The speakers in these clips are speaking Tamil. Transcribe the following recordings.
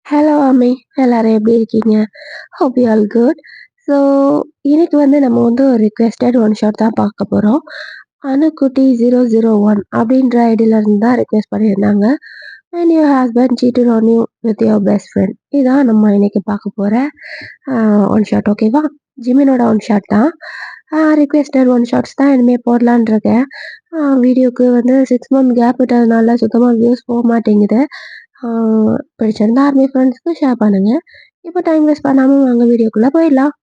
ஹலோ அம்மி. எல்லாரும் எப்படி இருக்கீங்க? Hope you all good. So, இன்னைக்கு நம்ம ஒரு ரிக்வெஸ்டட் ஒன் ஷாட் தான் பார்க்க போறோம். அணுக்குட்டி 001 அப்படின்ற ஐடியில இருந்து தான் ரிக்வெஸ்ட் பண்ணியிருந்தாங்க. "When your husband seated on you with your best friend." இதான் நம்ம இன்னைக்கு பார்க்க போற ஒன் ஷாட். ஓகேவா? ஜிமினோட ஒன் ஷாட் தான். ரிக்வெஸ்டட் ஒன் ஷாட்ஸ் தான் இனிமே போடலான்னு இருக்கேன். வீடியோக்கு 6 மந்த் கேப் விட்டதுனால சுத்தமா வியூஸ் போ மாட்டேங்குது. பிடிச்சிருந்தா ஆர்மி ஃப்ரெண்ட்ஸ்க்கு ஷேர் பண்ணுங்க. இப்போ டைம் வேஸ்ட் பண்ணாம வாங்க வீடியோக்குள்ள போயிடலாம்.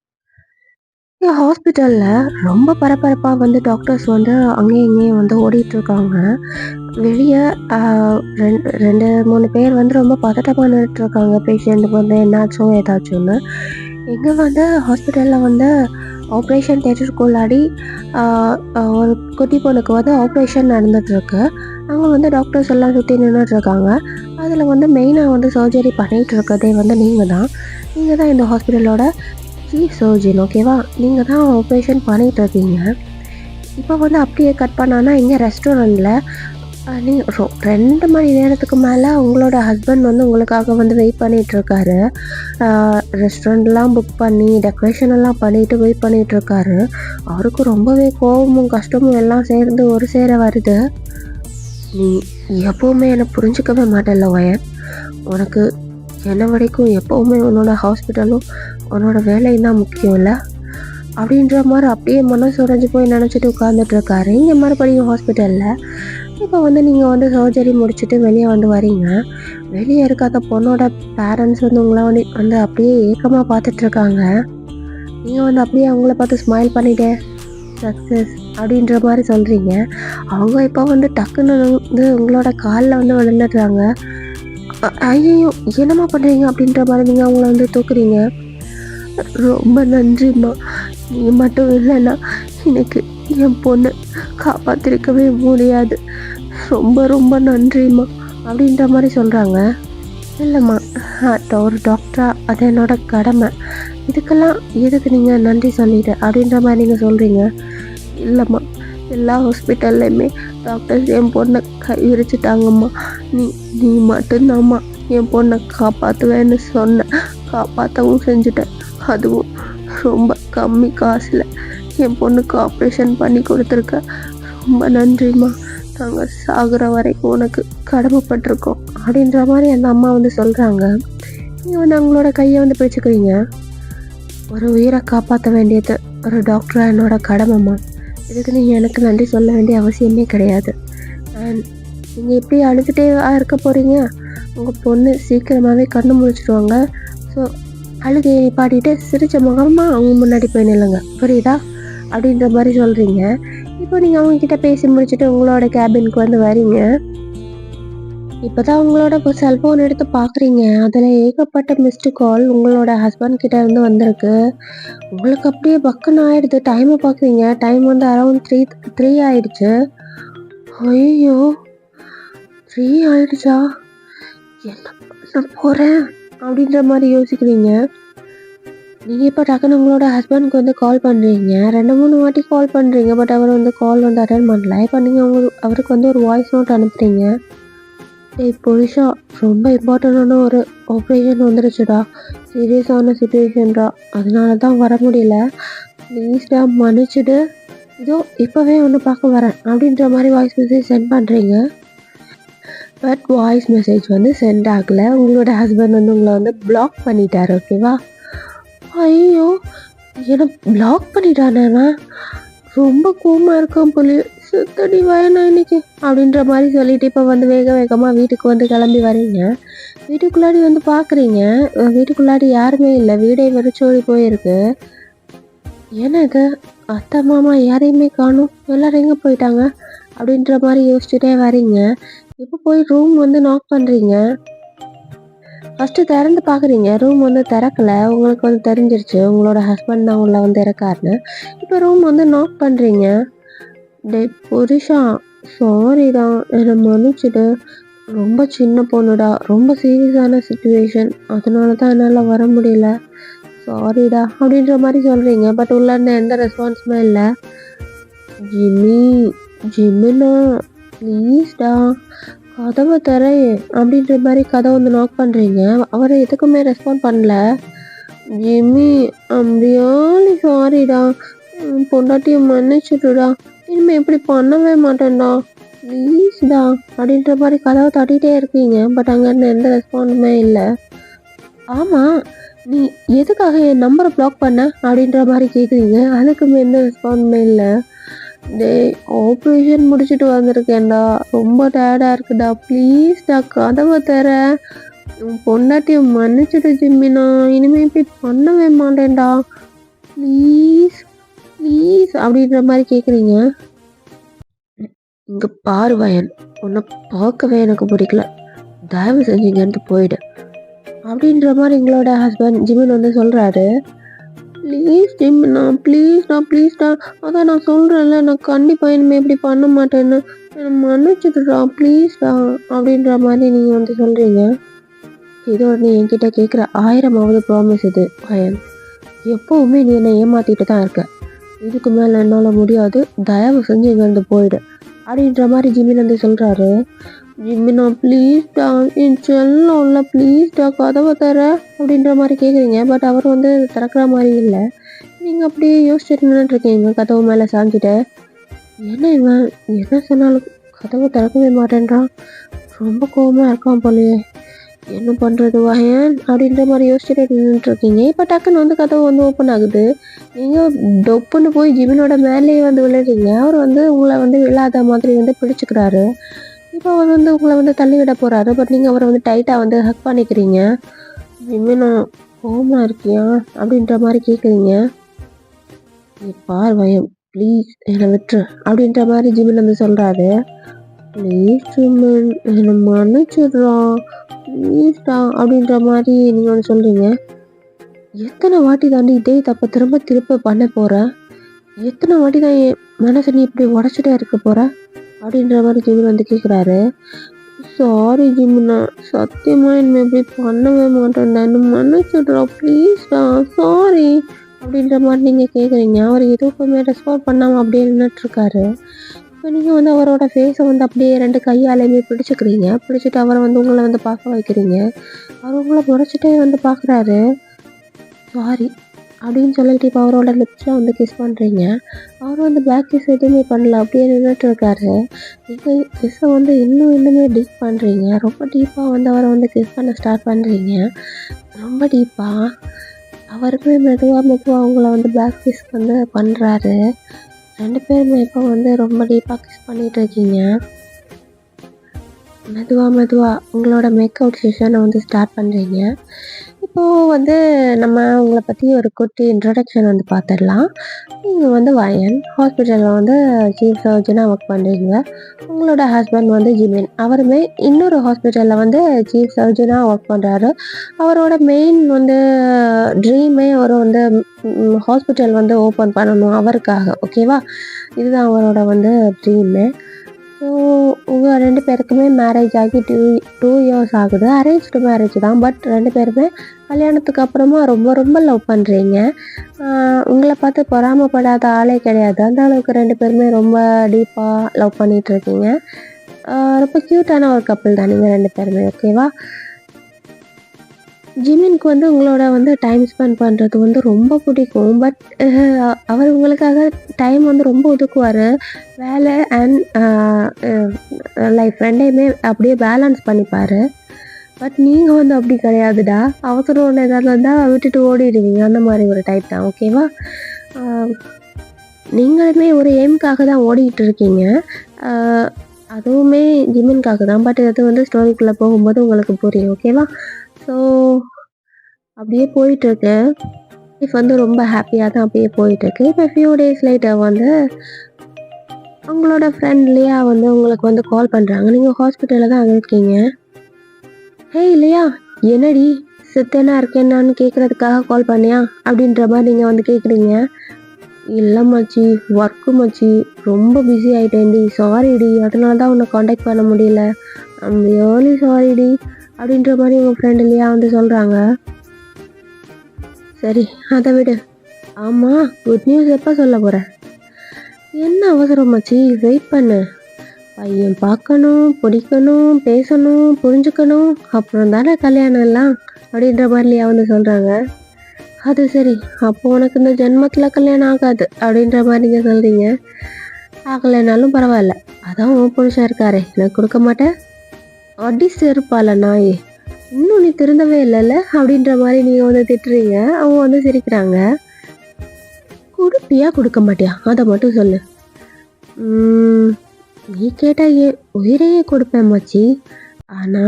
இங்க ஹாஸ்பிட்டல்ல ரொம்ப பரபரப்பா டாக்டர்ஸ் அங்கேயும் இங்கேயும் ஓடிட்டு இருக்காங்க. வெளிய அ 2, 3 பேர் ரொம்ப பதட்டமா நின்னுட்டு இருக்காங்க. பேஷண்ட்டுக்கு என்னாச்சோ ஏதாச்சும்னு. இங்க ஹாஸ்பிட்டல்ல ஆப்ரேஷன் தியேட்டருக்குள்ளாடி அ அ ஒரு குட்டி பொண்ணுக்கு ஆப்ரேஷன் நடந்துட்டுருக்கு. அங்க டாக்டர்ஸ் எல்லாம் சுத்தி நின்னுட்ருக்காங்க. அதில மெயினா சர்ஜரி பண்ணிட்டு இருக்கதே நீங்க தான். நீங்க தான் இந்த ஹாஸ்பிட்டலோட சீஃப் சர்ஜன். ஓகேவா? நீங்க தான் ஆப்ரேஷன் பண்ணிட்டு இருக்கீங்க. இப்போ அப்படியே கட் பண்ணானா இங்க ரெஸ்டாரண்ட்ல நீங்க 2 மணி நேரத்துக்கு மேல உங்களோட ஹஸ்பண்ட் உங்களுக்காக வெயிட் பண்ணிட்டுருக்காரு. ரெஸ்டாரண்ட்லாம் புக் பண்ணி, டெக்கரேஷன் எல்லாம் பண்ணிட்டு வெயிட் பண்ணிட்டுருக்காரு. அவருக்கு ரொம்பவே கோவமும், கஷ்டமும் எல்லாம் சேர்ந்து ஒரு சேர வருது. "நீ எப்பவுமே என்ன புரிஞ்சுக்கவே மாட்டல்ல ஒயன். உனக்கு என்ன வரைக்கும் எப்பவுமே உன்னோட ஹாஸ்பிட்டலும், உன்னோட வேலையும் தான் முக்கியம் இல்ல?" அப்படின்ற மாரி அப்படியே மனசு உடைஞ்சு போய் நினச்சிட்டு உட்காந்துட்டுருக்காரு. இங்க மறுபடியும் ஹாஸ்பிட்டல்ல. இப்போ நீங்க சர்ஜரி முடிச்சுட்டு வெளிய வரீங்க. வெளிய இருக்க அந்த பொண்ணோட பேரண்ட்ஸ் உங்கள அப்படியே ஏக்கமா பார்த்துட்ருக்காங்க. நீங்க அப்படியே அவங்கள பார்த்து ஸ்மைல் பண்ணிட்டு, "சக்ஸஸ்" அப்படின்ற மாரி சொல்றீங்க. அவங்க இப்போ டக்குன்னு உங்களோட கால்ல விழுந்துடுறாங்க. "ஐயய்யோ! என்னம்மா பண்றீங்க?" அப்படின்ற மாரி நீங்க அவங்கள தூக்குறீங்க. "ரொம்ப நன்றிம்மா. நீ மட்டும் இல்லைன்னா எனக்கு என் பொண்ணு காப்பாத்திருக்கவே முடியாது. ரொம்ப ரொம்ப நன்றிம்மா" அப்படின்ற மாதிரி சொல்கிறாங்க. "இல்லைம்மா, ஒரு டாக்டரா அது என்னோட கடமை. இதுக்கெல்லாம் எதுக்கு நீங்கள் நன்றி சொல்லிட்டு" அப்படின்ற மாதிரி நீங்கள் சொல்கிறீங்க. "இல்லைம்மா, எல்லா ஹாஸ்பிட்டல்லையுமே டாக்டர்ஸ் என் பொண்ணை கை விரிச்சிட்டாங்கம்மா. நீ நீ மட்டும்தாம்மா என் பொண்ணை காப்பாற்றுவேன்னு சொன்ன. காப்பாற்றவும் செஞ்சுட்டேன். அதுவும் ரொம்ப கம்மி காசில் என் பொண்ணுக்கு ஆப்ரேஷன் பண்ணி கொடுத்துருக்க. ரொம்ப நன்றிம்மா. நாங்கள் சாகுற வரைக்கும் உனக்கு கடமைப்பட்டிருக்கோம்" அப்படின்ற மாதிரி அந்த அம்மா சொல்கிறாங்க. நீங்கள் அவங்களோட கையை பிடிச்சிக்கிறீங்க. "ஒரு உயிரை காப்பாற்ற வேண்டியது ஒரு டாக்டராக என்னோட கடமைம்மா. இதுக்கு நீங்கள் எனக்கு நன்றி சொல்ல வேண்டிய அவசியமே கிடையாது. அண்ட் நீங்கள் இப்படி அழுதுகிட்டே இருக்க போகிறீங்க. உங்கள் பொண்ணு சீக்கிரமாகவே கண்ணு முழிச்சிடுவாங்க. ஸோ அழுகையை நிப்பாட்டிட்டு சிரிச்ச முகமாக அவங்க முன்னாடி போய் நில்லுங்க. புரியுதா?" அப்படின்ற மாதிரி சொல்கிறீங்க. இப்போ நீங்கள் அவங்கக்கிட்ட பேசி முடிச்சுட்டு உங்களோட கேபினுக்கு வரீங்க. இப்போ தான் உங்களோட செல்ஃபோன் எடுத்து பார்க்குறீங்க. அதில் ஏகப்பட்ட மிஸ்டு கால் உங்களோட ஹஸ்பண்ட் கிட்ட இருந்து வந்திருக்கு. உங்களுக்கு அப்படியே பக்குன்னு ஆயிடுது. டைமை பார்க்குறீங்க. டைம் அரௌண்ட் 3 ஆயிடுச்சு. ஐயோ! 3 ஆயிடுச்சா? என்ன பண்ண போகிறேன் அப்படின்ற மாதிரி யோசிக்கிறீங்க. நீங்கள் இப்போ டக்குன்னு உங்களோட ஹஸ்பண்ட்க்கு கால் பண்ணுறீங்க. 2, 3 வாட்டி கால் பண்ணுறீங்க. பட் அவர் கால் அட்டெண்ட் பண்ணல. இப்போ நீங்கள் அவருக்கு ஒரு வாய்ஸ் நோட் அனுப்புகிறீங்க. "டேய் புருஷா, ரொம்ப இம்பார்ட்டண்டான ஒரு ஆப்ரேஷன் வந்துருச்சுடா. சீரியஸான சுச்சுவேஷன்டா. அதனால தான் வர முடியல. ப்ளீஸ்டா மன்னிச்சிடு. இதோ இப்போவே பார்க்க வரேன்" அப்படின்ற மாதிரி வாய்ஸ் மெசேஜ் சென்ட் பண்ணுறீங்க. பட் வாய்ஸ் மெசேஜ் சென்ட் ஆகலை. உங்களோட ஹஸ்பண்ட் உங்களை பிளாக் பண்ணிட்டார். ஓகேவா? ஐயோ! என்ன பிளாக் பண்ணிட்டானேவன்? ரொம்ப கோவமாக இருக்கான் போலயே. "சுத்தடி வேணாம் இன்னைக்கு" அப்படின்ற மாதிரி சொல்லிட்டு இப்போ வேக வேகமாக வீட்டுக்கு கிளம்பி வரீங்க. வீட்டுக்குள்ளாடி பார்க்குறீங்க. வீட்டுக்குள்ளாடி யாருமே இல்லை. வீடே வெறிச்சோடி போயிருக்கு. "என்னது, அத்தை மாமா யாரையுமே காணோம். எல்லாரும் எங்கே போயிட்டாங்க?" அப்படின்ற மாதிரி யோசிச்சுட்டே வரீங்க. இப்போ போய் ரூம் நாக் பண்ணுறீங்க. ஃபஸ்ட்டு திறந்து பார்க்குறீங்க. ரூம் திறக்கல. உங்களுக்கு தெரிஞ்சிருச்சு உங்களோட ஹஸ்பண்ட் தான் உள்ள இருக்காருன்னு. இப்போ ரூம் நாக் பண்ணுறீங்க. "டேய் புருஷா, சாரிடா, என்னை மன்னிச்சிடு. ரொம்ப சின்ன பொண்ணுடா. ரொம்ப சீரியஸான சுச்சுவேஷன். அதனால தான் என்னால் வர முடியல. சாரிடா" அப்படின்ற மாதிரி சொல்கிறீங்க. பட் உள்ளேருந்து எந்த ரெஸ்பான்ஸுமே இல்லை. "ஜிம்மி, ஜிம்மினா ப்ளீஸ்டா, கதவை தரேன் அப்படின்ற மாதிரி கதவை வந்து நாக் பண்ணுறீங்க. அவர் எதுக்குமே ரெஸ்பாண்ட் பண்ணல. ஜிம்மி, அப்படியாலி சாரிடா, பொண்டாட்டியை மன்னிச்சுடுடா, இனிமேல் இப்படி பண்ணவே மாட்டேன்டா, ப்ளீஸ்டா அப்படின்ற மாதிரி கதவை தட்டிகிட்டே இருக்கீங்க. பட் அங்கேருந்து எந்த ரெஸ்பாண்டுமே இல்லை. ஆமாம், நீ எதுக்காக என் நம்பரை பிளாக் பண்ண அப்படின்ற மாதிரி கேட்குறீங்க. அதுக்குமே எந்த ரெஸ்பாண்டுமே இல்லை. டேய், ஆப்ரேஷன் முடிச்சுட்டு வந்திருக்கேன்டா, ரொம்ப டயர்டாக இருக்குடா, ப்ளீஸ்டா கதவை தர, உன் பொண்டாட்டியை மன்னிச்சுட்டு ஜிம்மி, நான் இனிமேல் இப்படி பண்ணவே மாட்டேன்டா, ப்ளீஸ் ப்ளீஸ் அப்படின்ற மாதிரி கேட்குறீங்க. இங்கே பாரு வயன், உன்னை பார்க்கவே எனக்கு பிடிக்கல, தயவு செஞ்சு இங்கேருந்து போயிடு அப்படின்ற மாதிரி எங்களோட ஹஸ்பண்ட் ஜிமின் வந்து சொல்கிறாரு. ப்ளீஸ் ஜிம்மிண்ணா, ப்ளீஸ்டா, அதான் நான் சொல்கிறேன்ல, நான் கண்டிப்பாக இனிமேல் இப்படி பண்ண மாட்டேன்னு, என்னை மன்னிச்சுடுறா ப்ளீஸ்டா அப்படின்ற மாதிரி நீங்கள் வந்து சொல்கிறீங்க. இதோ நீ என்கிட்ட கேட்குற 1000வது ப்ராமிஸ் இது வயன். எப்போவுமே நீ என்னை ஏமாற்றிட்டு தான் இருக்க. இதுக்கு மேலே என்னால் முடியாது, தயவு செஞ்சு இங்கேருந்து போயிடு அப்படின்ற மாதிரி ஜிமின் வந்து சொல்கிறாரு. ஜிம்மிண்ணா, ப்ளீஸ்டா, என் செல்லம் இல்லை, ப்ளீஸ்டா கதவை தர அப்படின்ற மாதிரி கேட்குறீங்க. பட் அவர் வந்து திறக்கிற மாதிரி இல்லை. நீங்கள் அப்படியே யோசிச்சுட்டு நின்றுட்டுருக்கீங்க கதவு மேலே சாஞ்சிட்டு. என்ன இவன் என்ன சொன்னாலும் கதவை திறக்கவே மாட்டேன்றான், ரொம்ப கோவமாக இருக்கான் போலையே, என்ன பண்ணுறது வயன் அப்படின்ற மாதிரி யோசிச்சுட்டு நின்றுட்டுருக்கீங்க. இப்போ டக்குன்னு வந்து கதவு வந்து ஓப்பன் ஆகுது. நீங்கள் டொப்புன்னு போய் ஜிமினோட மேலேயே வந்து விழுறீங்க. அவர் வந்து உங்களை வந்து விழாத மாதிரி வந்து பிடிச்சிக்கிறாரு. இப்போ அவர் வந்து உங்களை வந்து தள்ளி விட போகிறாரு. பட் நீங்கள் அவரை வந்து டைட்டாக வந்து ஹக் பண்ணிக்கிறீங்க. ஜிமினா, கோவமாக இருக்கியா அப்படின்ற மாதிரி கேட்குறீங்க. நீ பார் வயம், ப்ளீஸ் என்னை விட்டுரு அப்படின்ற மாதிரி ஜிமின் வந்து சொல்கிறாரு. ப்ளீஸ் ஜிமின், என்னை மன்னிச்சிடுறா ப்ளீஸ்டா அப்படின்ற மாதிரி நீங்கள் வந்து சொல்கிறீங்க. எத்தனை வாட்டி தாண்டி இதே தப்பை திரும்ப திரும்ப பண்ண போகிற, எத்தனை வாட்டி தான் என் மனசை நீ இப்படி உடச்சிட்டே இருக்க போகிற அப்படின்ற மாதிரி ஜிமின் வந்து கேட்குறாரு. சாரி ஜிமினா, சத்தியமாக என்ன இப்படி பண்ணவே மாட்டேன்டா, என்ன மன்னிச்சுட்றா ப்ளீஸ்டா, சாரி அப்படின்ற மாதிரி நீங்கள் கேட்குறீங்க. அவர் எதுவுமே ரெஸ்பாண்ட் பண்ணாமல் அப்படியே நின்றுட்டுருக்காரு. இப்போ நீங்கள் வந்து அவரோட ஃபேஸை வந்து அப்படியே 2 கையாலையுமே பிடிச்சிக்கிறீங்க. பிடிச்சிட்டு அவரை வந்து உங்களை வந்து பார்க்க வைக்கிறீங்க. அவர் உங்களை முறைச்சிட்டே வந்து பார்க்குறாரு. சாரி அப்படின்னு சொல்லிட்டு இப்போ அவரோட லிப்ஸில் வந்து கிஸ் பண்ணுறீங்க. அவர் வந்து பேக் கிஸ் எதுவுமே பண்ணல, அப்படியே நின்றுட்டு இருக்காரு. நீங்கள் கிஸ்ஸை வந்து இன்னுமே டீப் பண்ணுறீங்க. ரொம்ப டீப்பாக வந்து அவரை வந்து கிஸ் பண்ண ஸ்டார்ட் பண்ணுறீங்க. ரொம்ப டீப்பாக அவருக்குமே மெதுவாக அவங்கள வந்து பேக் கிஸ் வந்து பண்ணுறாரு. 2 பேருமே இப்போ வந்து ரொம்ப டீப்பாக கிஸ் பண்ணிகிட்டு இருக்கீங்க. மெதுவாக உங்களோட மேக்கவுட் செஷனை வந்து ஸ்டார்ட் பண்ணுறீங்க. இப்போது வந்து நம்ம உங்களை பற்றி ஒரு குட்டி இன்ட்ரடக்ஷன் வந்து பார்த்துடலாம். நீங்கள் வந்து வயன் ஹாஸ்பிட்டலில் வந்து சீஃப் சர்ஜனாக ஒர்க் பண்ணுறீங்க. உங்களோட ஹஸ்பண்ட் வந்து ஜிமின், அவருமே இன்னொரு ஹாஸ்பிட்டலில் வந்து சீஃப் சர்ஜனாக ஒர்க் பண்ணுறாரு. அவரோட மெயின் வந்து ட்ரீமே அவர் வந்து ஹாஸ்பிட்டல் வந்து ஓப்பன் பண்ணணும் அவருக்காக. ஓகேவா, இதுதான் அவரோட வந்து ட்ரீமு. ஸோ உங்கள் 2 பேருக்குமே மேரேஜ் ஆகி 2 இயர்ஸ் ஆகுது. அரேஞ்ச்டு மேரேஜ் தான். பட் 2 பேருமே கல்யாணத்துக்கு அப்புறமா ரொம்ப லவ் பண்ணுறீங்க. உங்களை பார்த்து பொறாமப்படாத ஆளே கிடையாது. அந்த அளவுக்கு 2 பேருமே ரொம்ப டீப்பாக லவ் பண்ணிகிட்ருக்கீங்க. ரொம்ப க்யூட்டான ஒரு கப்பிள் தான் நீங்கள் 2 பேருமே. ஓகேவா, ஜிமினுக்கு வந்து உங்களோட வந்து டைம் ஸ்பெண்ட் பண்ணுறது வந்து ரொம்ப பிடிக்கும். பட் அவர் உங்களுக்காக டைம் வந்து ரொம்ப ஒதுக்குவார். வேலை அண்ட் லைஃப் ரெண்டையுமே அப்படியே பேலன்ஸ் பண்ணிப்பார். பட் நீங்கள் வந்து அப்படி கிடையாதுடா, அவசரம் ஒன்று ஏதாவது இருந்தால் விட்டுட்டு ஓடிடுவீங்க. அந்த மாதிரி ஒரு டைப் தான். ஓகேவா, நீங்களுமே ஒரு எய்முக்காக தான் ஓடிக்கிட்டு இருக்கீங்க. அதுவுமே ஜிமினுக்காக தான். பட் அது வந்து ஸ்டோரிக்குள்ளே போகும்போது உங்களுக்கு புரியும். ஓகேவா, ஸோ அப்படியே போயிட்டுருக்கு. லைஃப் வந்து ரொம்ப ஹாப்பியாக தான் அப்படியே போயிட்டுருக்கு. இப்போ ஃபியூ டேஸ் லேட்டர் வந்து உங்களோட ஃப்ரெண்ட் லியா வந்து உங்களுக்கு வந்து கால் பண்ணுறாங்க. நீங்கள் ஹாஸ்பிட்டலில் தான் இருக்கீங்க. ஹேய் லியா, என்னடி சித்தனா இருக்கேன்னான்னு கேட்குறதுக்காக கால் பண்ணியா அப்படின்ற மாதிரி நீங்கள் வந்து கேட்குறீங்க. இல்லை மச்சி, ஒர்க்கு மச்சி, ரொம்ப பிஸி ஆகிட்டேன்டி, சாரிடி, அதனால தான் உன்னை காண்டாக்ட் பண்ண முடியல, ஐம் ரியலி சாரிடி அப்படின்ற மாதிரி உங்கள் ஃப்ரெண்ட் லியா வந்து சொல்கிறாங்க. சரி, அதை விடு. ஆமாம், குட் நியூஸ் எப்போ சொல்ல போகிற? என்ன அவசரம் மச்சி, வெயிட் பண்ணு. பையன் பார்க்கணும், பிடிக்கணும், பேசணும், புரிஞ்சுக்கணும். அப்புறம் தானே கல்யாணம் எல்லாம் அப்படின்ற மாதிரி லியா வந்து சொல்றாங்க. அது சரி. அப்போ உனக்கு இந்த ஜென்மத்துல கல்யாணம் ஆகாது அப்படின்ற மாதிரி நீங்க சொல்றீங்க. ஆகலைனாலும் பரவாயில்ல. அதான் உன் புருஷன் இருக்காரே, எனக்கு கொடுக்க மாட்டேன். அடி செருப்பால நாயே. இன்னும் நீ திருந்தவே இல்லைல்ல அப்படின்ற மாதிரி நீங்க வந்து திட்டுறீங்க. அவங்க வந்து சிரிக்கிறாங்க. கொடுப்பியா கொடுக்க மாட்டியா அதை மட்டும் சொல்லு. நீ கேட்டா ஏன் உயிரையே கொடுப்பேன் மச்சி. ஆனா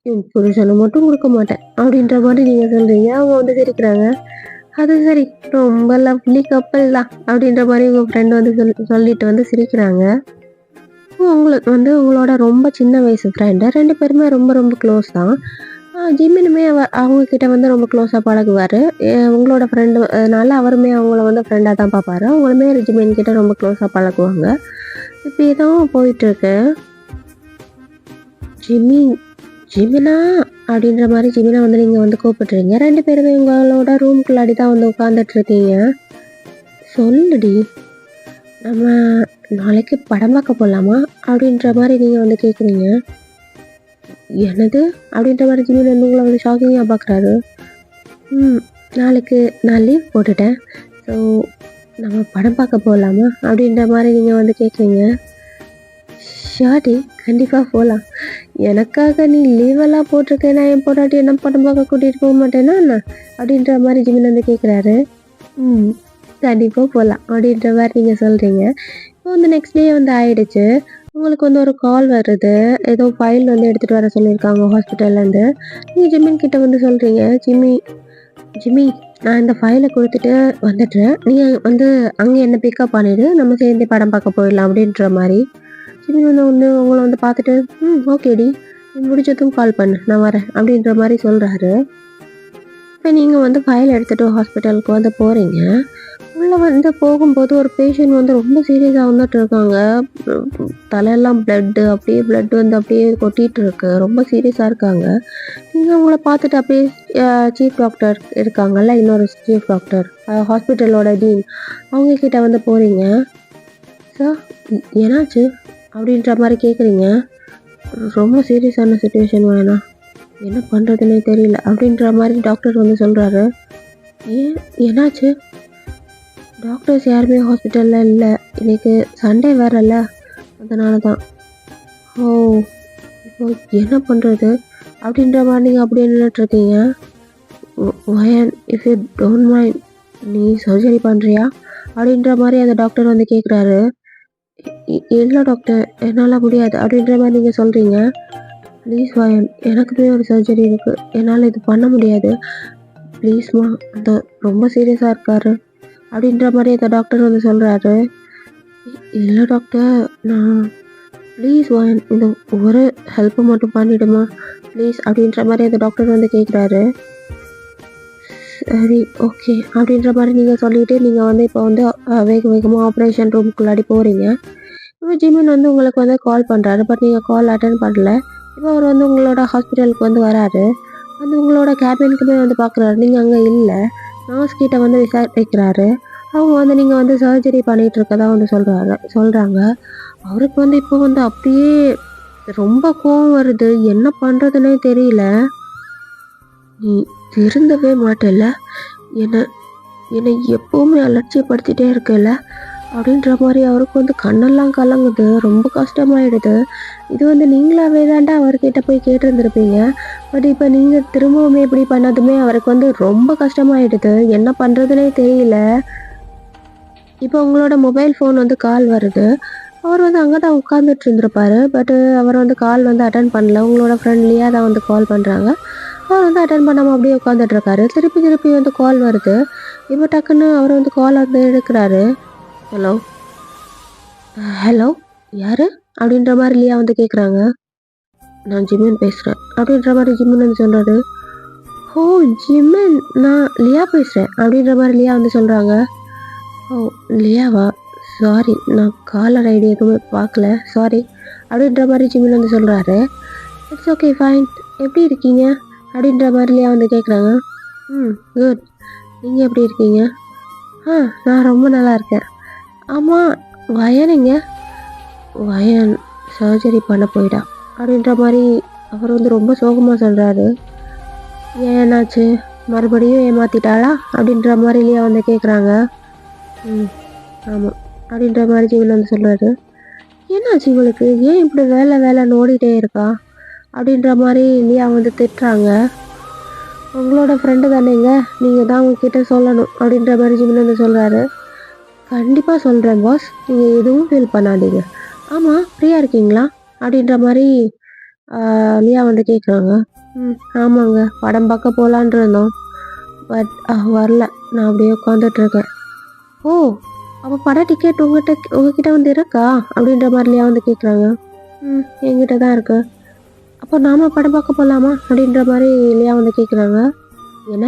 என் புருஷனை மட்டும் கொடுக்க மாட்டேன் அப்படின்ற மாதிரி நீங்க சொல்றீங்க. அவங்க வந்து சிரிக்கிறாங்க. அது சரி, ரொம்ப லவ்லி கப்பல் தான் அப்படின்ற மாதிரி உங்க ஃப்ரெண்ட் வந்து சொல்லிட்டு வந்து சிரிக்கிறாங்க. உங்களுக்கு வந்து உங்களோட ரொம்ப சின்ன வயசு ஃப்ரெண்டு 2 பேருமே ரொம்ப ரொம்ப க்ளோஸ் தான். ஜிம்மினுமே அவங்க கிட்ட வந்து ரொம்ப க்ளோஸாக பழகுவார். உங்களோட ஃப்ரெண்டு அதனால அவருமே அவங்கள வந்து ஃப்ரெண்டாக தான் பார்ப்பாரு. அவங்களுமே ஜிம்மின் கிட்ட ரொம்ப க்ளோஸாக பழகுவாங்க. இப்படி தான் போயிட்டுருக்கு. ஜிமினா அப்படின்ற மாதிரி ஜிமினா வந்து நீங்கள் வந்து கூப்பிட்டுறீங்க. 2 பேருமே உங்களோட ரூம்குள்ளாடி தான் வந்து உட்காந்துட்டு இருக்கீங்க. சொல்லுடி, நம்ம நாளைக்கு படம் பார்க்க போகலாமா அப்படின்ற மாதிரி நீங்கள் வந்து கேட்குறீங்க. என்னது அப்படின்ற மாதிரி ஜிமின் வந்து உங்களை வந்து ஷாக்கிங்காக பார்க்குறாரு. நாளைக்கு நான் லீவ் போட்டுட்டேன். ஸோ நம்ம படம் பார்க்க போகலாமா அப்படின்ற மாதிரி நீங்கள் வந்து கேட்குறீங்க. ஷாடி, கண்டிப்பாக போகலாம். எனக்காக நீ லீவெல்லாம் போட்டிருக்கேன், நான் என் பொண்டாட்டி என்ன படம் பார்க்க கூட்டிகிட்டு போக மாட்டேன்னா என்ன அப்படின்ற மாதிரி ஜிமின் வந்து கேட்குறாரு. கண்டிப்பாக போகலாம் அப்படின்ற மாதிரி நீங்கள் சொல்கிறீங்க. இப்போ வந்து நெக்ஸ்ட் டே வந்து ஆயிடுச்சு. உங்களுக்கு வந்து ஒரு கால் வருது. ஏதோ ஃபைல் வந்து எடுத்துகிட்டு வர சொல்லியிருக்காங்க ஹாஸ்பிட்டல்லேருந்து. நீங்கள் ஜிம்மின் கிட்ட வந்து சொல்கிறீங்க, ஜிம்மி நான் இந்த ஃபைலை கொடுத்துட்டு வந்துடுறேன். நீங்கள் வந்து அங்கே என்ன பிக்கப் பண்ணிவிடு, நம்ம சேர்ந்து படம் பார்க்க போயிடலாம் அப்படின்ற மாதிரி. ஜிம்மி வந்து உங்களை வந்து பார்த்துட்டு ஓகேடி, முடிச்சதும் கால் பண்ணு, நான் வரேன் அப்படின்ற மாதிரி சொல்கிறாரு. இப்போ நீங்கள் வந்து ஃபைல் எடுத்துகிட்டு ஹாஸ்பிட்டலுக்கு வந்து போகிறீங்க. உள்ளே வந்து போகும்போது ஒரு பேஷண்ட் வந்து ரொம்ப சீரியஸாக வந்துட்டு இருக்காங்க. தலையெல்லாம் அப்படியே பிளட் வந்து அப்படியே கொட்டிகிட்டு இருக்கு. ரொம்ப சீரியஸாக இருக்காங்க. நீங்கள் அவங்கள பார்த்துட்டு அப்படியே சீஃப் டாக்டர் இருக்காங்கல்ல, இன்னொரு சீஃப் டாக்டர் ஹாஸ்பிட்டலோட டீன், அவங்கக்கிட்ட வந்து போகிறீங்க. சார் என்னாச்சு அப்படின்ற மாதிரி கேட்குறீங்க. ரொம்ப சீரியஸான சுச்சுவேஷன் வேணாம், என்ன பண்ணுறதுன்னே தெரியல அப்படின்ற மாதிரி டாக்டர் வந்து சொல்கிறாரு. என்னாச்சு? டாக்டர்ஸ் யாருமே ஹாஸ்பிட்டலில் இல்லை, இன்னைக்கு சண்டே வேறல்ல, அதனால தான். ஓ, இப்போ என்ன பண்ணுறது அப்படின்ற மாதிரி நீங்கள் அப்படியே நின்றுட்டுருக்கீங்க. வயன், இஃப் யூ டோன்ட் மைண்ட், நீ சர்ஜரி பண்ணுறியா அப்படின்ற மாதிரி அந்த டாக்டர் வந்து கேட்குறாரு. இல்லை டாக்டர், என்னால் முடியாது அப்படின்ற மாதிரி நீங்கள் சொல்கிறீங்க. ப்ளீஸ் வயன், எனக்குமே ஒரு சர்ஜரி இருக்குது, என்னால் இது பண்ண முடியாது, ப்ளீஸ்மா, அந்த ரொம்ப சீரியஸாக இருக்காரு அப்படின்ற மாதிரி அந்த டாக்டர் வந்து சொல்கிறாரு. இல்லை டாக்டர், நான் ப்ளீஸ் வயன், இந்த ஒரு ஹெல்ப்பை மட்டும் பண்ணிவிடுமா ப்ளீஸ் அப்படின்ற மாதிரி அந்த டாக்டர் வந்து கேட்குறாரு. சரி ஓகே அப்படின்ற மாதிரி நீங்கள் சொல்லிவிட்டு நீங்கள் வந்து இப்போ வந்து வேகமாக ஆப்ரேஷன் ரூமுக்குள்ளாடி போகிறீங்க. இப்போ ஜிமின் வந்து உங்களுக்கு வந்து கால் பண்ணுறாரு. பட் நீங்கள் கால் அட்டன் பண்ணல. இப்போ அவர் வந்து உங்களோட ஹாஸ்பிட்டலுக்கு வந்து வராரு. வந்து உங்களோட கேபினுக்குமே வந்து பார்க்குறாரு, நீங்கள் அங்கே இல்லை. நர்ஸ் கிட்ட வந்து விசாரிக்கிறாரு. அவங்க வந்து நீங்கள் வந்து சர்ஜரி பண்ணிகிட்டு இருக்கதா வந்து சொல்கிறாங்க. அவருக்கு வந்து இப்போ வந்து அப்படியே ரொம்ப கோவம் வருது. என்ன பண்ணுறதுனே தெரியல. நீ திருந்தவே மாட்டேல்ல, என்னை எப்போவுமே அலட்சியப்படுத்திகிட்டே இருக்கல அப்படின்ற மாதிரி அவருக்கு வந்து கண்ணெல்லாம் கலங்குது. ரொம்ப கஷ்டமாயிடுது. இது வந்து நீங்களாவே தாண்டா அவர்கிட்ட போய் கேட்டிருந்துருப்பீங்க. பட் இப்போ நீங்கள் திரும்பவுமே இப்படி பண்ணதுமே அவருக்கு வந்து ரொம்ப கஷ்டமாயிடுது. என்ன பண்ணுறதுனே தெரியல. இப்போ உங்களோட மொபைல் ஃபோன் வந்து கால் வருது. அவர் வந்து அங்கே தான் உட்காந்துட்டு இருந்திருப்பாரு. பட்டு அவர் வந்து கால் வந்து அட்டன் பண்ணல. உங்களோட ஃப்ரெண்ட்லியாக தான் வந்து கால் பண்ணுறாங்க. அவர் வந்து அட்டன் பண்ணாமல் அப்படியே உட்காந்துட்டு இருக்காரு. திருப்பி வந்து கால் வருது. இப்போ டக்குன்னு அவர் வந்து கால் வந்து எடுக்கிறாரு. ஹலோ, யார் அப்படின்ற மாதிரி லியா வந்து கேட்குறாங்க. நான் ஜிமின் பேசுகிறேன் அப்படின்ற மாதிரி ஜிமின் வந்து சொல்கிறாரு. ஓ ஜிமின், நான் லியா பேசுகிறேன் அப்படின்ற மாதிரி லியா வந்து சொல்கிறாங்க. ஓ லியாவா, சாரி, நான் காலர் ஐடி எதுவுமே பார்க்கல, சாரி அப்படின்ற மாதிரி ஜிமின் வந்து சொல்கிறாரு. இட்ஸ் ஓகே ஃபைன், எப்படி இருக்கீங்க அப்படின்ற மாதிரி லியா வந்து கேட்குறாங்க. குட், நீங்கள் எப்படி இருக்கீங்க? நான் ரொம்ப நல்லா இருக்கேன். ஆமாம், வயனுங்க? வயன் சர்ஜரி பண்ண போயிட்டான் அப்படின்ற மாதிரி அவர் வந்து ரொம்ப சோகமாக சொல்கிறாரு. ஏன் என்னாச்சு, மறுபடியும் ஏமாத்திட்டாளா அப்படின்ற மாதிரி லியா வந்து கேட்குறாங்க. ம் ஆமாம் அப்படின்ற மாதிரி ஜீவன் வந்து சொல்கிறாரு. என்னாச்சு இவளுக்கு, ஏன் இப்படி வேலை வேலைன்னு ஓடிட்டே இருக்கா அப்படின்ற மாதிரி லியா வந்து திட்டுறாங்க. உங்களோட ஃப்ரெண்டு தானேங்க, நீங்கள் தான் உங்ககிட்ட சொல்லணும் அப்படின்ற மாதிரி ஜிமின் வந்து சொல்கிறாரு. கண்டிப்பாக சொல்கிறேன் பாஸ், நீங்கள் எதுவும் ஃபீல் பண்ணாதீங்க. ஆமாம் ஃப்ரீயாக இருக்கீங்களா அப்படின்ற மாதிரி லியா வந்து கேட்குறாங்க. ஆமாங்க, படம் பார்க்க போகலான் இருந்தோம், பட் வரல, நான் அப்படியே உட்காந்துட்ருக்கேன். ஓ, அப்போ படம் டிக்கெட் உங்ககிட்ட வந்து இருக்கா அப்படின்ற மாதிரி லியா வந்து கேட்குறாங்க. என்கிட்ட தான் இருக்கு. அப்போ நாம படம் பார்க்க போகலாமா அப்படின்ற மாதிரி லியா வந்து கேட்குறாங்க. என்ன?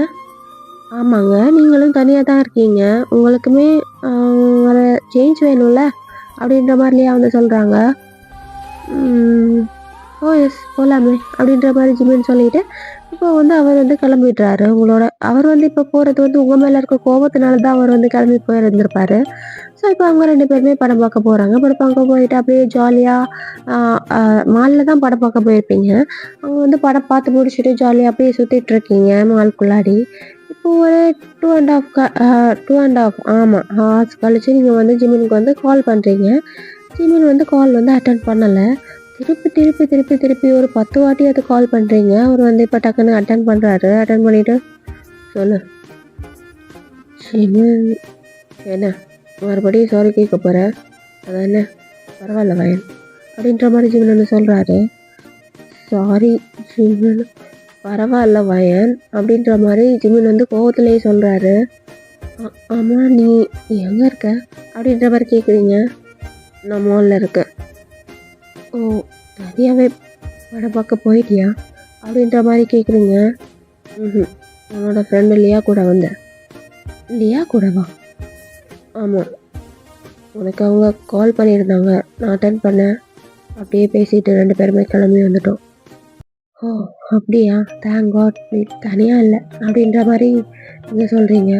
ஆமாங்க, நீங்களும் தனியாக தான் இருக்கீங்க, உங்களுக்குமே ஒரு சேஞ்ச் வேணும்ல அப்படின்ற மாதிரி லியா வந்து சொல்கிறாங்க. ஓ எஸ் போகலாமே அப்படின்ற மாதிரி ஜிமின்னு சொல்லிட்டு இப்போ வந்து அவர் வந்து கிளம்பிடுறாரு. அவர் வந்து இப்போ போகிறது வந்து உங்கள் மேலே இருக்க கோபத்தினால தான் அவர் வந்து கிளம்பி போயிருந்திருப்பாரு. ஸோ இப்போ அவங்க 2 பேருமே படம் பார்க்க போகிறாங்க. படம் பார்க்க போயிட்டு அப்படியே ஜாலியாக மாலில் தான் படம் பார்க்க போயிருப்பீங்க. அவங்க வந்து படம் பார்த்து முடிச்சுட்டு ஜாலியாக அப்படியே சுற்றிட்டு இருக்கீங்க மால்குள்ளாடி. இப்போ ஒரு 2.5 ஆமாம் ஹார்ஸ் கழிச்சு நீங்கள் வந்து ஜிமினுக்கு வந்து கால் பண்ணுறீங்க. ஜிமின் வந்து கால் வந்து அட்டன் பண்ணலை. திருப்பி ஒரு 10 வாட்டி அது கால் பண்ணுறீங்க. அவர் வந்து இப்போ டக்குன்னு அட்டன் பண்ணுறாரு. அட்டன் பண்ணிவிட்டு சொல்லு ஜிமின், என்ன மறுபடியும் சாரி கேட்க போகிறேன், அதான் என்ன, பரவாயில்ல வயன் அப்படின்ற மாதிரி ஜிமின் வந்து சொல்கிறாரு. சாரி ஜிமின், பரவாயில்ல வயன் அப்படின்ற மாதிரி ஜிமின் வந்து கோவத்துலேயே சொல்கிறாரு. ஆமாம் நீ எங்கே இருக்க அப்படின்ற மாதிரி கேட்குறீங்க. நான் மாலில் இருக்கேன். ஓ, தனியாகவே படம் பார்க்க போயிட்டியா அப்படின்ற மாதிரி கேட்குறீங்க. உன்னோட ஃப்ரெண்டு லியா கூட வந்தேன். லியா கூடவா? ஆமாம், உனக்கு அவங்க கால் பண்ணியிருந்தாங்க, நான் அட்டன் பண்ணேன், அப்படியே பேசிட்டு 2 பேருமே கிளம்பி வந்துட்டோம். ஓ அப்படியா, தேங்க் காட், நீ தனியாக இல்லை அப்படின்ற மாதிரி நீங்கள் சொல்கிறீங்க.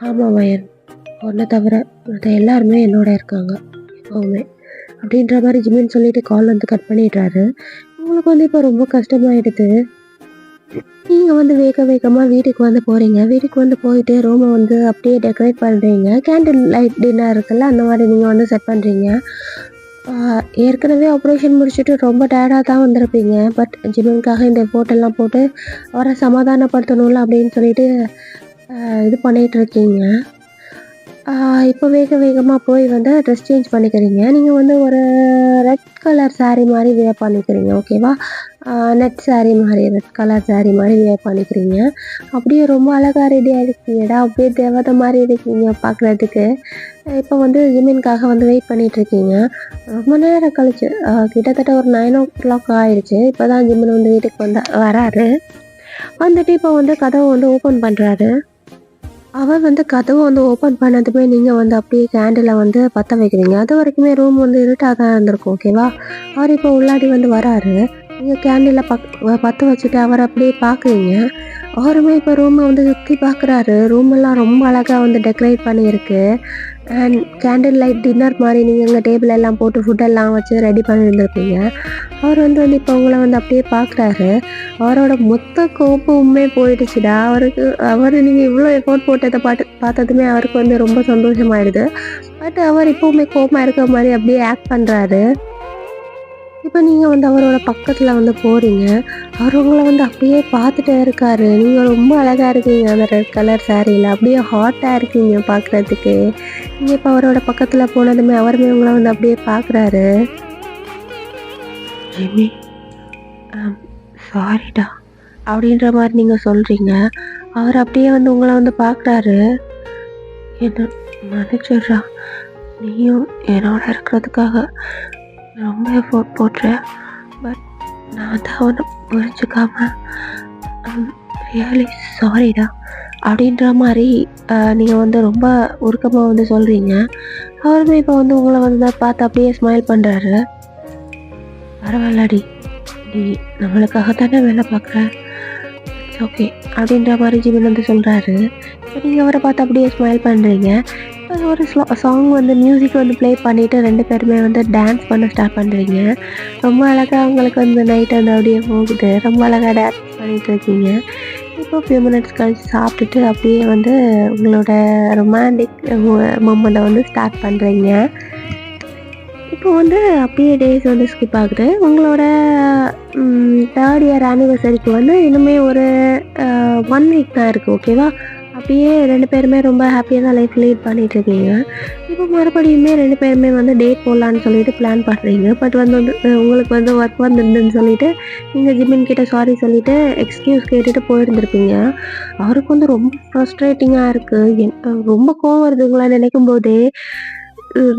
ஆமாம் வயன், உன்னை தவிர மற்ற எல்லாருமே என்னோட இருக்காங்க எப்போவுமே அப்படின்ற மாதிரி ஜிமின் சொல்லிட்டு கால் வந்து கட் பண்ணிடுறாரு. உங்களுக்கு வந்து இப்போ ரொம்ப கஷ்டமாயிடுது. நீங்கள் வந்து வேகமாக வீட்டுக்கு வந்து போகிறீங்க. வீட்டுக்கு வந்து போயிட்டு ரூமை வந்து அப்படியே டெக்கரேட் பண்ணுறீங்க. கேண்டில் லைட் டின்னர் இருக்குல்ல, அந்த மாதிரி நீங்கள் வந்து செட் பண்ணுறீங்க. ஏற்கனவே ஆப்ரேஷன் முடிச்சுட்டு ரொம்ப டயர்டாக தான் வந்திருப்பீங்க. பட் ஜிமினுக்காக இந்த ஃபோட்டோலாம் போட்டு அவரை சமாதானப்படுத்தணும்ல அப்படின்னு சொல்லிட்டு இது பண்ணிகிட்ருக்கீங்க. இப்போ வேகமாக போய் வந்து ட்ரெஸ் சேஞ்ச் பண்ணிக்கிறீங்க. நீங்கள் வந்து ஒரு ரெட் கலர் saree மாதிரி வியர் பண்ணிக்கிறீங்க, ஓகேவா? நெட் saree மாதிரி, ரெட் கலர் saree மாதிரி வியர் பண்ணிக்கிறீங்க. அப்படியே ரொம்ப அழகாக ரெடியாக இருக்கீங்கடா, அப்படியே தேவதை மாதிரி இருக்கீங்க பார்க்குறதுக்கு. இப்போ வந்து ஜிமினுக்காக வந்து வெயிட் பண்ணிகிட்ருக்கீங்க. ரொம்ப நேரம் கழிச்சு கிட்டத்தட்ட ஒரு 9 o'clock ஆயிடுச்சு. இப்போ தான் ஜிமின் வந்து வீட்டுக்கு வராரு. வந்துட்டு இப்போ வந்து கதவை வந்து ஓப்பன் பண்ணுறாரு. அவர் வந்து கதவை வந்து ஓப்பன் பண்ணதுமே நீங்கள் வந்து அப்படியே கேண்டிலை வந்து பற்ற வைக்கிறீங்க. அது வரைக்குமே ரூம் வந்து இருட்டாக தான் இருந்திருக்கும், ஓகேவா? அவர் இப்போ உள்ளாடி வந்து வராரு. நீங்கள் கேண்டிலை பற்ற வச்சுட்டு அவரை அப்படியே பார்க்குறீங்க. அவருமே இப்போ ரூமை வந்து சுற்றி பார்க்குறாரு. ரூமெல்லாம் ரொம்ப அழகாக வந்து டெக்கரேட் பண்ணியிருக்கு. அண்ட் கேண்டில் லைட் டின்னர் மாதிரி நீங்கள் இங்கே டேபிள் எல்லாம் போட்டு ஃபுட்டெல்லாம் வச்சு ரெடி பண்ணியிருந்துருப்பீங்க. அவர் வந்து இப்போ உங்களை வந்து அப்படியே பார்க்குறாரு. அவரோட மொத்த கோபமுமே போயிடுச்சுடா. நீங்கள் இவ்வளோ எஃபோர்ட் போட்டதை பார்த்ததுமே அவருக்கு வந்து ரொம்ப சந்தோஷமாயிடுது. பட் அவர் இப்போவுமே கோபமாக இருக்கிற மாதிரி அப்படியே ஆக்ட் பண்ணுறாரு. இப்போ நீங்கள் வந்து அவரோட பக்கத்தில் வந்து போகிறீங்க. அவர் உங்களை வந்து அப்படியே பார்த்துட்டே இருக்காரு. நீங்கள் ரொம்ப அழகாக இருக்கீங்க அந்த ரெட் கலர் சாரியில், அப்படியே ஹாட்டாக இருக்கீங்க பார்க்குறதுக்கு. நீங்கள் இப்போ அவரோட பக்கத்தில் போனதுமே அவருமே உங்களை வந்து அப்படியே பார்க்குறாரு. ஜிம்மி, சாரிடா அப்படின்ற மாதிரி நீங்கள் சொல்கிறீங்க. அவர் அப்படியே வந்து உங்களை வந்து பார்க்குறாரு. என்ன மன்னிச்சிடுறா, நீயும் என்னோட இருக்கிறதுக்காக ரொம்ப எஃபோர்ட் போடுறேன். பட் நான் தான் அவனை புரிஞ்சுக்காம ரியலி சாரிடா அப்படின்ற மாதிரி நீங்கள் வந்து ரொம்ப உருக்கமாக வந்து சொல்கிறீங்க. அவருமே இப்போ வந்து உங்களை வந்து பார்த்து அப்படியே ஸ்மைல் பண்ணுறாரு. பரவாயில்லடி, நீ நம்மளுக்காக தானே வேலை பார்க்குற, இட்ஸ் ஓகே அப்படின்ற மாதிரி ஜிமின் வந்து சொல்கிறாரு. இப்போ நீங்கள் அவரை பார்த்து அப்படியே ஸ்மைல் பண்ணுறீங்க. அது ஒரு சாங் வந்து மியூசிக் வந்து ப்ளே பண்ணிட்டு 2 பேருமே வந்து டான்ஸ் பண்ண ஸ்டார்ட் பண்றீங்க. ரொம்ப அழகா உங்களுக்கு வந்து நைட் வந்து அப்படியே போகுது. ரொம்ப அழகா டான்ஸ் பண்ணிட்டு இருக்கீங்க. இப்போ ஃபியூ மினிட்ஸ் கழிச்சு சாப்பிட்டுட்டு அப்படியே வந்து உங்களோட ரொமான்டிக் மொமெண்ட்ட வந்து ஸ்டார்ட் பண்றீங்க. இப்போ வந்து அப்படியே டேஸ் வந்து ஸ்கிப் ஆகுது. உங்களோட 3 இயர் ஆனிவர்சரிக்கு வந்து இன்னுமே ஒரு 1 வீக் தான் இருக்கு. ஓகேவா? அப்படியே 2 பேருமே ரொம்ப ஹாப்பியா தான் லைஃப் லீட் பண்ணிட்டுருக்கீங்க. இப்போ மறுபடியுமே 2 பேருமே வந்து டேட் போடலான்னு சொல்லிட்டு பிளான் பண்றீங்க. பட் வந்து உங்களுக்கு வந்து ஒர்க் வந்துருதுன்னு சொல்லிட்டு, நீங்க ஜிமின் கிட்ட சாரி சொல்லிட்டு, எக்ஸ்கியூஸ் கேட்டுட்டு போயிருந்திருப்பீங்க. அவருக்கு வந்து ரொம்ப ஃப்ரஸ்ட்ரேட்டிங்கா இருக்கு. ரொம்ப கோவம் வருது உங்கள நினைக்கும்போதே.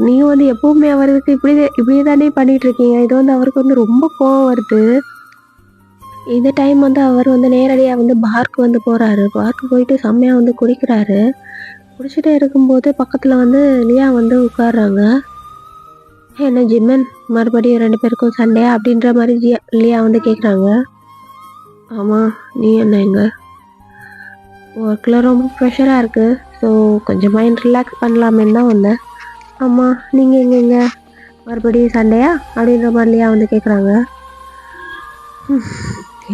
நீங்க வந்து எப்பவுமே அவருக்கு இப்படியே தானே பண்ணிட்டுருக்கீங்க. இது வந்து அவருக்கு வந்து ரொம்ப கோவம் வருது. இந்த டைம் வந்து அவர் வந்து நேரடியா வந்து பார்க்கு வந்து போறாரு. பார்க்கு போயிட்டு செம்மையா வந்து குடிக்கிறாரு. குடிச்சிட்டே இருக்கும்போது பக்கத்துல வந்து லியா வந்து உட்கார்றாங்க. "என்ன ஜிம்மன் மறுபடியும் 2 பேருக்கும் சண்டையா?" அப்படின்ற மாரி லியா வந்து கேட்குறாங்க. "ஆமா, நீ என்ன இங்க?" "ஒர்க்ல ரொம்ப ப்ரெஷரா இருக்கு. ஸோ கொஞ்சம் மைண்ட் ரிலாக்ஸ் பண்ணலாமேன்னு தான் வந்தேன்." "ஆமா, நீங்க எங்க இங்க? மறுபடியும் சண்டையா?" அப்படின்ற மாரி லியா வந்து கேட்குறாங்க.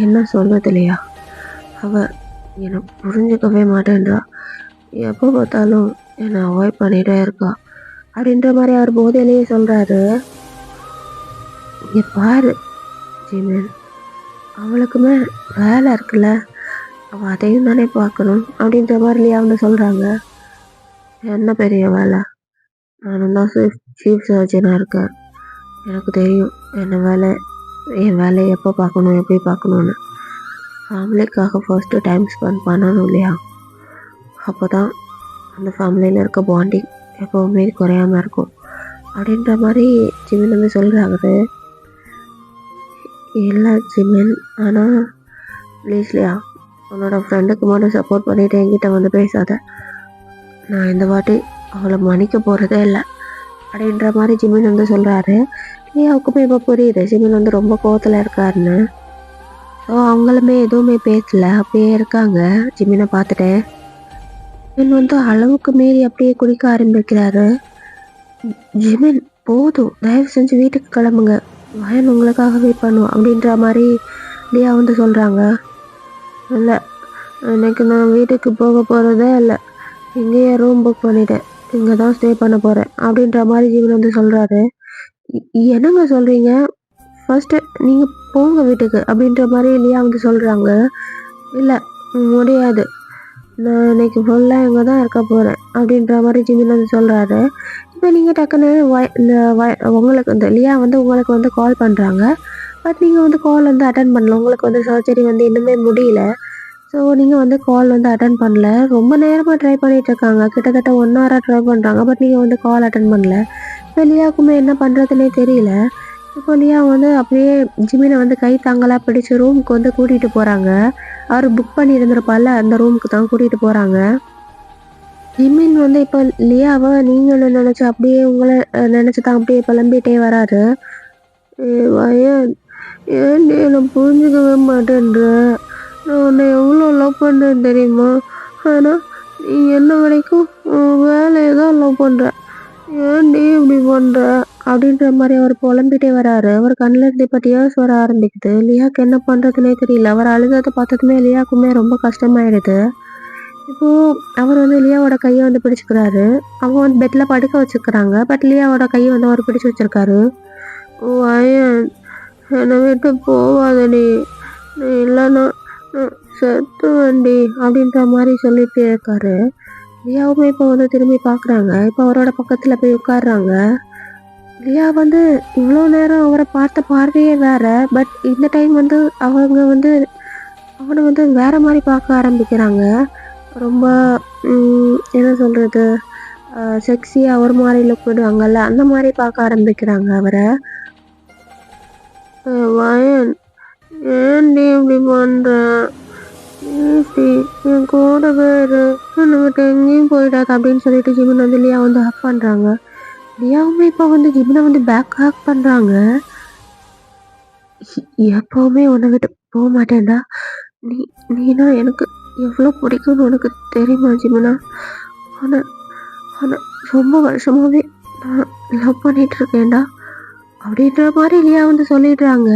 என்ன சொல்றது லியா? அவ என்ன புரிஞ்சுக்கவே மாட்டேன்றா. எப்போ பார்த்தாலும் என்ன அவாய்ட் பண்ணிட்டே இருக்கா. அப்படின்ற மாரி அவர் போதையிலேயே சொல்றாரு. இங்க பாரு ஜிமின், அவளுக்குமே வேலை இருக்குல்ல. அவ அதையும் தானே பார்க்கணும். அப்படின்ற மாரி லியா வந்து சொல்றாங்க. என்ன பெரிய வேலை? நானும் தான் சீஃப் சர்ஜனா இருக்கேன். எனக்கு தெரியும் என் வேலையை எப்போ பார்க்கணும், எப்படி பார்க்கணும்னு. ஃபேமிலிக்காக ஃபர்ஸ்ட்டு டைம் ஸ்பெண்ட் பண்ணணும் இல்லையா? அப்போ தான் அந்த ஃபேமிலியில் இருக்க பாண்டிங் எப்போவுமே குறையாம இருக்கும். அப்படின்ற மாதிரி ஜிமின் வந்து சொல்கிறாரு. இல்லை ஜிமின், ஆனால் ப்ளீஸ் இல்லையா, உன்னோட ஃப்ரெண்டுக்கு மட்டும் சப்போர்ட் பண்ணிவிட்டு என்கிட்ட வந்து பேசாத. நான் இந்த வாட்டி அவளை மன்னிக்க போகிறதே இல்லை அப்படின்ற மாதிரி ஜிமின் வந்து சொல்கிறாரு. லியாவுக்குமே இப்போ புரியுது ஜிமின் வந்து ரொம்ப கோவத்தில் இருக்காருன்னு. ஸோ அவங்களுமே எதுவுமே பேசல, அப்படியே இருக்காங்க ஜிமினை பார்த்துட்டு. ஜிமின் வந்து அளவுக்கு மீறி அப்படியே குடிக்க ஆரம்பிக்கிறாரு. ஜிமின் போதும், தயவு செஞ்சு வீட்டுக்கு கிளம்புங்க, வயன் உங்களுக்காக வெயிட் பண்ணுவோம் அப்படின்ற மாதிரி லியா வந்து சொல்கிறாங்க. இல்லை, இன்னைக்கு நான் வீட்டுக்கு போக போகிறதே இல்லை, இங்கேயே ரூம் புக் பண்ணிட்டேன், இங்கே தான் ஸ்டே பண்ண போகிறேன் அப்படின்ற மாதிரி ஜிமின் வந்து சொல்கிறாரு. என்னங்க சொல்கிறீங்க? ஃபர்ஸ்ட்டு நீங்கள் போங்க வீட்டுக்கு அப்படின்ற மாதிரி லியா வந்து சொல்கிறாங்க. இல்லை, முடியாது, நான் இன்னைக்கு ஃபுல்லாக இங்கே தான் இருக்க போகிறேன் அப்படின்ற மாதிரி ஜிமின் வந்து சொல்கிறாரு. இப்போ நீங்கள் டக்குன்னு உங்களுக்கு இந்த லியா வந்து உங்களுக்கு வந்து கால் பண்ணுறாங்க. பட் நீங்கள் வந்து கால் வந்து அட்டன் பண்ணல. உங்களுக்கு வந்து சர்ஜரி வந்து இன்னுமே முடியல. ஸோ நீங்கள் வந்து கால் வந்து அட்டன் பண்ணல. ரொம்ப நேரமாக ட்ரை பண்ணிகிட்ருக்காங்க. கிட்டத்தட்ட 1 ஹவராக ட்ரை பண்ணுறாங்க. பட் நீங்கள் வந்து கால் அட்டன் பண்ணல. இப்போ லியாவுக்குமே என்ன பண்ணுறதுனே தெரியல. இப்போ லியா வந்து அப்படியே ஜிமினை வந்து கை தாங்கலாக பிடிச்சி ரூமுக்கு வந்து கூட்டிகிட்டு போகிறாங்க. அவர் புக் பண்ணி இருந்திருப்பால, அந்த ரூமுக்கு தான் கூட்டிகிட்டு போகிறாங்க. ஜிமின் வந்து இப்போ லியாவை நீங்களும் நினச்சி அப்படியே உங்களை நினச்சி தான் அப்படியே புலம்பிகிட்டே வராரு. வயன், ஏன் நீ என்னை புரிஞ்சுக்கவே மாட்டேன்ற? நான் உன்னை எவ்வளோ லவ் பண்ணுறேன்னு தெரியுமா? ஆனால் நீ என்ன வரைக்கும் வேலையை தான் லவ் பண்ணுற. ஏன்டி இப்படி பண்ணுற அப்படின்ற மாதிரி அவர் புலம்பிட்டே வராரு. அவர் கண்ணில் இருந்து இப்போ டியர்ஸ் வர ஆரம்பிக்குது. லியாவுக்கு என்ன பண்ணுறதுனே தெரியல. அவர் அழுததை பார்த்ததுமே லியாவுக்குமே ரொம்ப கஷ்டமாயிடுது. இப்போது அவர் வந்து லியாவோட கையை வந்து பிடிச்சிக்கிறாரு. அவங்க வந்து பெட்டில் படுக்க வச்சுக்கிறாங்க. பட் லியாவோட கையை வந்து அவர் பிடிச்சி வச்சிருக்காரு. வயன், என்னை விட்டு போவாதடி, நீ இல்லைன்னா நான் செத்துவேன்டி அப்படின்ற மாதிரி சொல்லிட்டு இருக்காரு. லியாவுமே இப்போ வந்து திரும்பி பார்க்குறாங்க. இப்போ அவரோட பக்கத்தில் போய் உட்காடுறாங்க. லியா வந்து இவ்வளோ நேரம் அவரை பார்த்த பார்வையே வேற. பட் இந்த டைம் வந்து அவங்க வந்து அவனை வந்து வேற மாதிரி பார்க்க ஆரம்பிக்கிறாங்க. ரொம்ப என்ன சொல்கிறது, செக்ஸியாக ஒரு மாதிரி லுக் விடுவாங்கல்ல, அந்த மாதிரி பார்க்க ஆரம்பிக்கிறாங்க அவரை. வயன், ஏன்டி இப்படி பண்ணுற? ஈஸ்டி, என் கூட வேறு என்னை விட்டு எங்கேயும் போயிடாது அப்படின்னு சொல்லிட்டு ஜிமின் வந்து லியா வந்து ஹக் பண்ணுறாங்க. லியாவுமே இப்போ வந்து ஜிமினை வந்து பேக் ஹக் பண்ணுறாங்க. எப்போவுமே உன்னை விட்டு போக மாட்டேன்டா. நீனா எனக்கு எவ்வளோ பிடிக்கும்னு உனக்கு தெரியுமா ஜிமினா? ஆனால் ஆனா ரொம்ப வருஷமாவே நான் லவ் பண்ணிட்டு இருக்கேன்டா அப்படின்ற மாதிரி லியா வந்து சொல்லிடுறாங்க.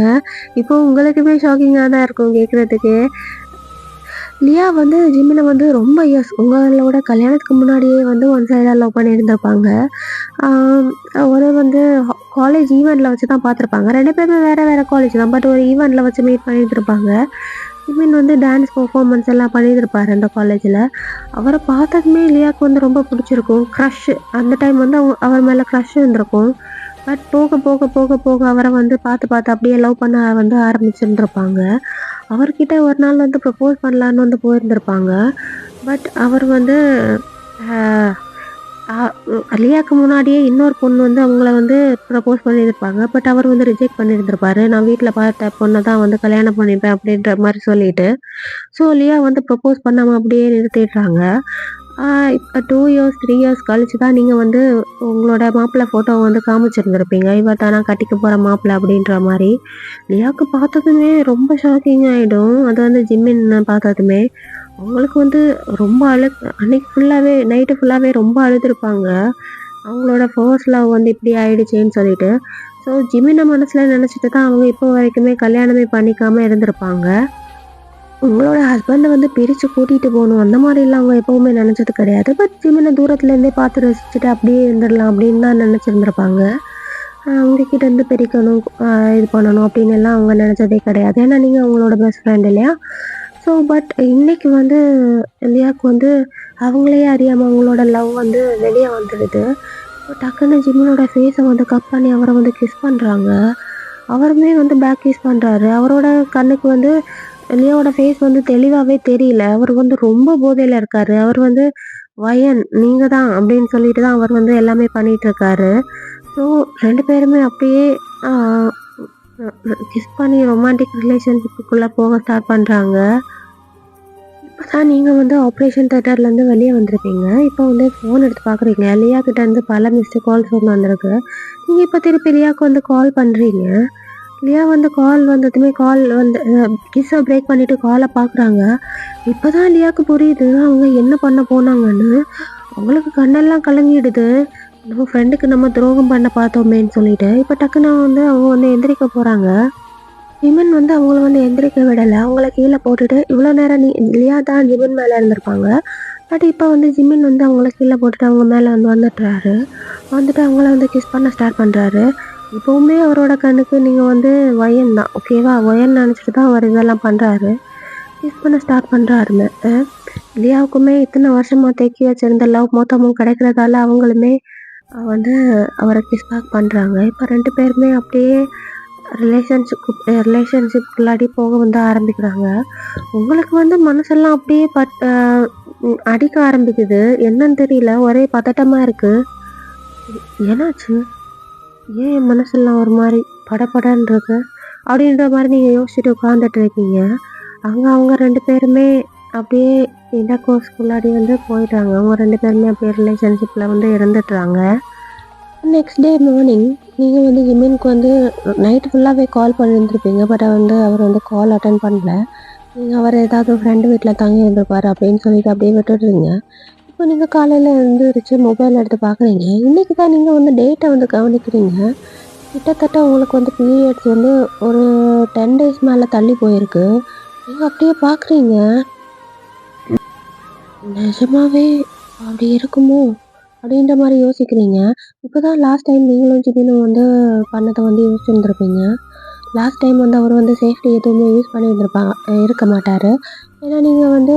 இப்போ உங்களுக்குமே ஷாக்கிங்கா தான் இருக்கும் கேட்கறதுக்கு. லியா வந்து ஜிமின வந்து ரொம்ப இயர்ஸ் உங்களோட கல்யாணத்துக்கு முன்னாடியே வந்து ஒன் சைடா லவ் பண்ணியிருந்திருப்பாங்க. ஆம், ஒரு வந்து காலேஜ் ஈவெண்ட்ல வச்சு தான் பார்த்துருப்பாங்க. 2 பேருமே வேற வேற காலேஜ் தான். பட் ஒரு ஈவெண்ட்ல வச்சு மீட் பண்ணியிருந்திருப்பாங்க. ஜிமின் வந்து டான்ஸ் பெர்ஃபார்மன்ஸ் எல்லாம் பண்ணியிருப்பாரு அந்த காலேஜில். அவரை பார்த்ததுமே லியாவுக்கு வந்து ரொம்ப பிடிச்சிருக்கும். க்ரஷ் அந்த டைம் வந்து அவர் மேலே க்ரஷ் இருந்திருக்கும். பட் போக போக போக போக அவரை வந்து பார்த்து பார்த்து அப்படியே லவ் பண்ண வந்து ஆரம்பிச்சிருந்துருப்பாங்க. அவர்கிட்ட ஒரு நாள் வந்து ப்ரப்போஸ் பண்ணலான்னு வந்து போயிருந்திருப்பாங்க. பட் அவர் வந்து லியாக்கு முன்னாடியே இன்னொரு பொண்ணு வந்து அவங்கள வந்து ப்ரப்போஸ் பண்ணியிருப்பாங்க. பட் அவர் வந்து ரிஜெக்ட் பண்ணியிருந்திருப்பாரு. நான் வீட்டில் பார்த்த பொண்ணை தான் வந்து கல்யாணம் பண்ணிப்பேன் அப்படின்ற மாதிரி சொல்லிட்டு. ஸோ லியா வந்து ப்ரப்போஸ் பண்ணாமல் அப்படியே நிறுத்திடுறாங்க. இப்போ 2 இயர்ஸ் 3 இயர்ஸ் கழிச்சு தான் நீங்கள் வந்து உங்களோட மாப்பிள்ளை ஃபோட்டோவை வந்து காமிச்சிருந்துருப்பீங்க. இவர் தானா கட்டிக்க போகிற மாப்பிள்ளை அப்படின்ற மாதிரி. லியாவுக்கு பார்த்ததுமே ரொம்ப ஷாக்கிங் ஆகிடும். அது வந்து ஜிம்மின் பார்த்ததுமே அவங்களுக்கு வந்து ரொம்ப அன்னைக்கு ஃபுல்லாகவே நைட்டு ஃபுல்லாகவே ரொம்ப அழுதுருப்பாங்க. அவங்களோட ஃபர்ஸ்ட் லவ் வந்து இப்படி ஆயிடுச்சேன்னு சொல்லிட்டு. ஸோ ஜிமினை மனசில் நினச்சிட்டு தான் அவங்க இப்போ வரைக்குமே கல்யாணமே பண்ணிக்காமல் இருந்திருப்பாங்க. உங்களோட ஹஸ்பண்டை வந்து பிரித்து கூட்டிகிட்டு போகணும் அந்த மாதிரிலாம் அவங்க எப்போவுமே நினச்சது கிடையாது. பட் ஜிமினை தூரத்துலேருந்தே பார்த்து ரசிச்சுட்டு அப்படியே இருந்துடலாம் அப்படின்னு தான் நினச்சிருந்துருப்பாங்க. அவங்கக்கிட்ட இருந்து பிரிக்கணும், இது பண்ணணும் அப்படின்னு எல்லாம் அவங்க நினச்சதே கிடையாது. ஏன்னா நீங்கள் அவங்களோட பெஸ்ட் ஃப்ரெண்ட் இல்லையா? ஸோ பட் இன்னைக்கு வந்து லியாவுக்கு வந்து அவங்களே அறியாமல் அவங்களோட லவ் வந்து வெளியே வந்துடுது. டக்குன்னு ஜிம்மினோட ஃபேஸை வந்து கட் பண்ணி அவரை வந்து கிஸ் பண்ணுறாங்க. அவருமே வந்து பேக் கிஸ் பண்ணுறாரு. அவரோட கண்ணுக்கு வந்து லியாவோட ஃபேஸ் வந்து தெளிவாகவே தெரியல. அவர் வந்து ரொம்ப போதையில் இருக்காரு. அவர் வந்து வயன் நீங்கள் தான் அப்படின்னு சொல்லிட்டு தான் அவர் வந்து எல்லாமே பண்ணிட்டு இருக்காரு. ஸோ 2 பேருமே அப்படியே கிஸ் பண்ணி ரொமான்டிக் ரிலேஷன்ஷிப்புக்குள்ளே போக ஸ்டார்ட் பண்ணுறாங்க. இப்போ தான் நீங்கள் வந்து ஆப்ரேஷன் தேட்டர்லேருந்து வெளியே வந்திருப்பீங்க. இப்போ வந்து ஃபோன் எடுத்து பார்க்குறீங்க. லியா கிட்ட இருந்து பல மிஸ்டு கால்ஸ் வந்து வந்திருக்கு. நீங்கள் இப்போ திருப்பி லியாவுக்கு வந்து கால் பண்ணுறீங்க. லியா வந்து கால் வந்ததுமே கால் வந்து கிஸ்ஸை பிரேக் பண்ணிவிட்டு காலை பார்க்குறாங்க. இப்போ தான் லியாவுக்கு புரியுது அவங்க என்ன பண்ண போனாங்கன்னு. அவங்களுக்கு கண்ணெல்லாம் கலங்கிடுது. நம்ம ஃப்ரெண்டுக்கு நம்ம துரோகம் பண்ண பார்த்தோமேன்னு சொல்லிட்டு. இப்போ டக்குன்னு வந்து அவங்க வந்து எந்திரிக்க போகிறாங்க. ஜிமின் வந்து அவங்கள வந்து எந்திரிக்க விடலை. அவங்கள கீழே போட்டுட்டு இவ்வளோ நேரம் லியா தான் ஜிமின் மேலே இருந்திருப்பாங்க. பட் இப்போ வந்து ஜிமின் வந்து அவங்கள கீழே போட்டுட்டு அவங்க மேலே வந்து வந்துடுறாரு. வந்துட்டு அவங்கள வந்து கிஸ் பண்ண ஸ்டார்ட் பண்ணுறாரு. இப்போவுமே அவரோட கண்ணுக்கு நீங்கள் வந்து வயன் தான் ஓகேவா? வயன் நினச்சிட்டு தான் அவர் இதெல்லாம் பண்ணுறாரு. கிஸ் பண்ண ஸ்டார்ட் பண்ணுறாருன்னு. லியாவுக்குமே இத்தனை வருஷமாக தேக்கி வச்சிருந்த லவ் மொத்தமும் கிடைக்கிறதால அவங்களுமே வந்து அவரை கிஸ் பேக் பண்ணுறாங்க. இப்போ 2 பேருமே அப்படியே ரிலேஷன்ஷிப்குள்ளாடி போக வந்து ஆரம்பிக்கிறாங்க. உங்களுக்கு வந்து மனசெல்லாம் அப்படியே அடிக்க ஆரம்பிக்குது. என்னன்னு தெரியல. ஒரே பதட்டமாக இருக்குது. என்னாச்சு? ஏன் என் மனசெல்லாம் ஒரு மாதிரி படபடன்னு இருக்கு அப்படின்ற மாதிரி நீங்கள் யோசிச்சுட்டு உட்காந்துட்டு இருக்கீங்க. அவங்க 2 பேருமே அப்படியே இன்டர் கோர்ஸ்குள்ளாடி வந்து போயிட்டாங்க. அவங்க 2 பேருமே அப்படியே ரிலேஷன்ஷிப்பில் வந்து இருந்துட்டுறாங்க. நெக்ஸ்ட் டே மார்னிங் நீங்கள் வந்து ஜிமினுக்கு வந்து நைட்டு ஃபுல்லாகவே கால் பண்ணியிருந்துருப்பீங்க. பட் அவர் வந்து கால் அட்டன் பண்ணல. நீங்கள் அவர் ஏதாவது ஃப்ரெண்டு வீட்டில் தங்கி இருந்திருப்பார் அப்படின்னு சொல்லிட்டு அப்படியே விட்டுடுறீங்க. இப்போ நீங்கள் காலையில் எழுந்திரிச்சு மொபைல் எடுத்து பார்க்குறீங்க. இன்றைக்கி தான் நீங்கள் வந்து டேட்டை வந்து கவனிக்கிறீங்க. கிட்டத்தட்ட உங்களுக்கு வந்து பீரியட்ஸ் வந்து ஒரு 10 டேஸ் மேலே தள்ளி போயிருக்கு. நீங்கள் அப்படியே பார்க்குறீங்க. நிஜமாவே அப்படி இருக்குமோ அப்படின்ற மாதிரி யோசிக்கிறீங்க. இப்போ தான் லாஸ்ட் டைம் நீங்களும் ஜிமினும் வந்து பண்ணதை வந்து யோசிச்சுருந்துருப்பீங்க. லாஸ்ட் டைம் வந்து அவர் வந்து சேஃப்டி எதுவுமே யூஸ் இருக்க மாட்டார். ஏன்னா நீங்கள் வந்து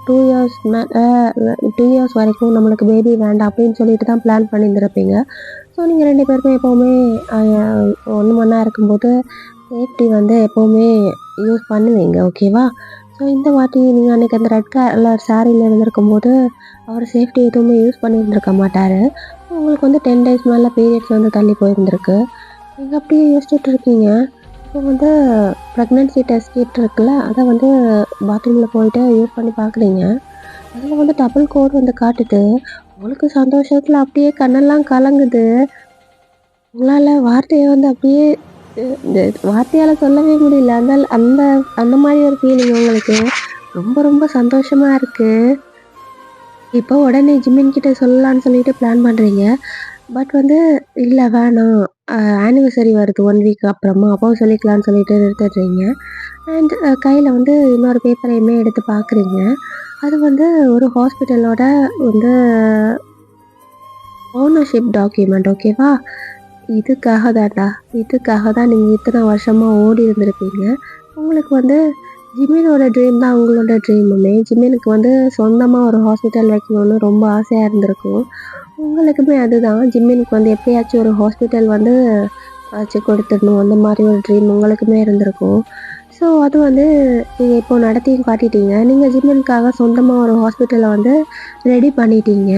2 இயர்ஸ் வரைக்கும் நம்மளுக்கு பேபி வேண்டாம் அப்படின்னு சொல்லிட்டு தான் பிளான் பண்ணியிருந்துருப்பீங்க. ஸோ நீங்கள் 2 பேருமே எப்போவுமே ஒன்று மண்ணா இருக்கும்போது சேஃப்டி வந்து எப்போவுமே யூஸ் பண்ணுவீங்க ஓகேவா? ஸோ இந்த வாட்டி நீங்கள் அன்றைக்கி அந்த ரெட் கலர் சாரியில் இருந்திருக்கும்போது அவர் சேஃப்டி எதுவுமே யூஸ் பண்ணியிருந்திருக்க மாட்டார். உங்களுக்கு வந்து 10 டேஸ் மேலே பீரியட்ஸ் வந்து தள்ளி போயிருந்திருக்கு. நீங்கள் அப்படியே யோசிச்சுட்டு இருக்கீங்க. இப்போ வந்து ப்ரெக்னென்சி டெஸ்ட் கிட் இருக்குல்ல, அதை வந்து பாத்ரூமில் போயிட்டு யூஸ் பண்ணி பார்க்குறீங்க. அதில் வந்து டபுள் கோட் வந்து காட்டுது. உங்களுக்கு சந்தோஷத்தில் அப்படியே கண்ணெல்லாம் கலங்குது. உங்களால் வார்த்தையை வந்து அப்படியே இந்த வார்த்தையால் சொல்லவே முடியல. அந்த அந்த அந்த மாதிரி ஒரு ஃபீலிங் உங்களுக்கு ரொம்ப ரொம்ப சந்தோஷமாக இருக்குது. இப்போ உடனே ஜிம்மின் கிட்ட சொல்லலான்னு சொல்லிட்டு பிளான் பண்றீங்க. பட் வந்து இல்ல வேணாம். ஆனிவர்சரி வருது 1 வீக் அப்புறமா. அப்போ சொல்லிக்கலான்னு சொல்லிட்டு நிறுத்திடுறீங்க. அண்ட் கையில வந்து இன்னொரு பேப்பரையுமே எடுத்து பார்க்குறீங்க. அது வந்து ஒரு ஹாஸ்பிட்டலோட வந்து ஓனர்ஷிப் டாக்குமெண்ட் ஓகேவா? இதுக்காக தான்டா. இதுக்காக தான் நீங்க இத்தன வருஷமா ஓடி இருந்திருப்பீங்க. உங்களுக்கு வந்து ஜிம்மினோட ட்ரீம் தான் உங்களோட ட்ரீமுமே. ஜிம்மினுக்கு வந்து சொந்தமா ஒரு ஹாஸ்பிட்டல் வைக்கணும்னு ரொம்ப ஆசையா இருந்திருக்கும். உங்களுக்குமே அதுதான். ஜிம்மினுக்கு வந்து எப்படியாச்சும் ஒரு ஹாஸ்பிட்டல் வந்து வச்சு கொடுத்துடணும். அந்த மாரி ஒரு ட்ரீம் உங்களுக்குமே இருந்திருக்கும். ஸோ அது வந்து நீங்க இப்போ நடத்தியும் காட்டிட்டீங்க. நீங்க ஜிம்மினுக்காக சொந்தமா ஒரு ஹாஸ்பிட்டல வந்து ரெடி பண்ணிட்டீங்க.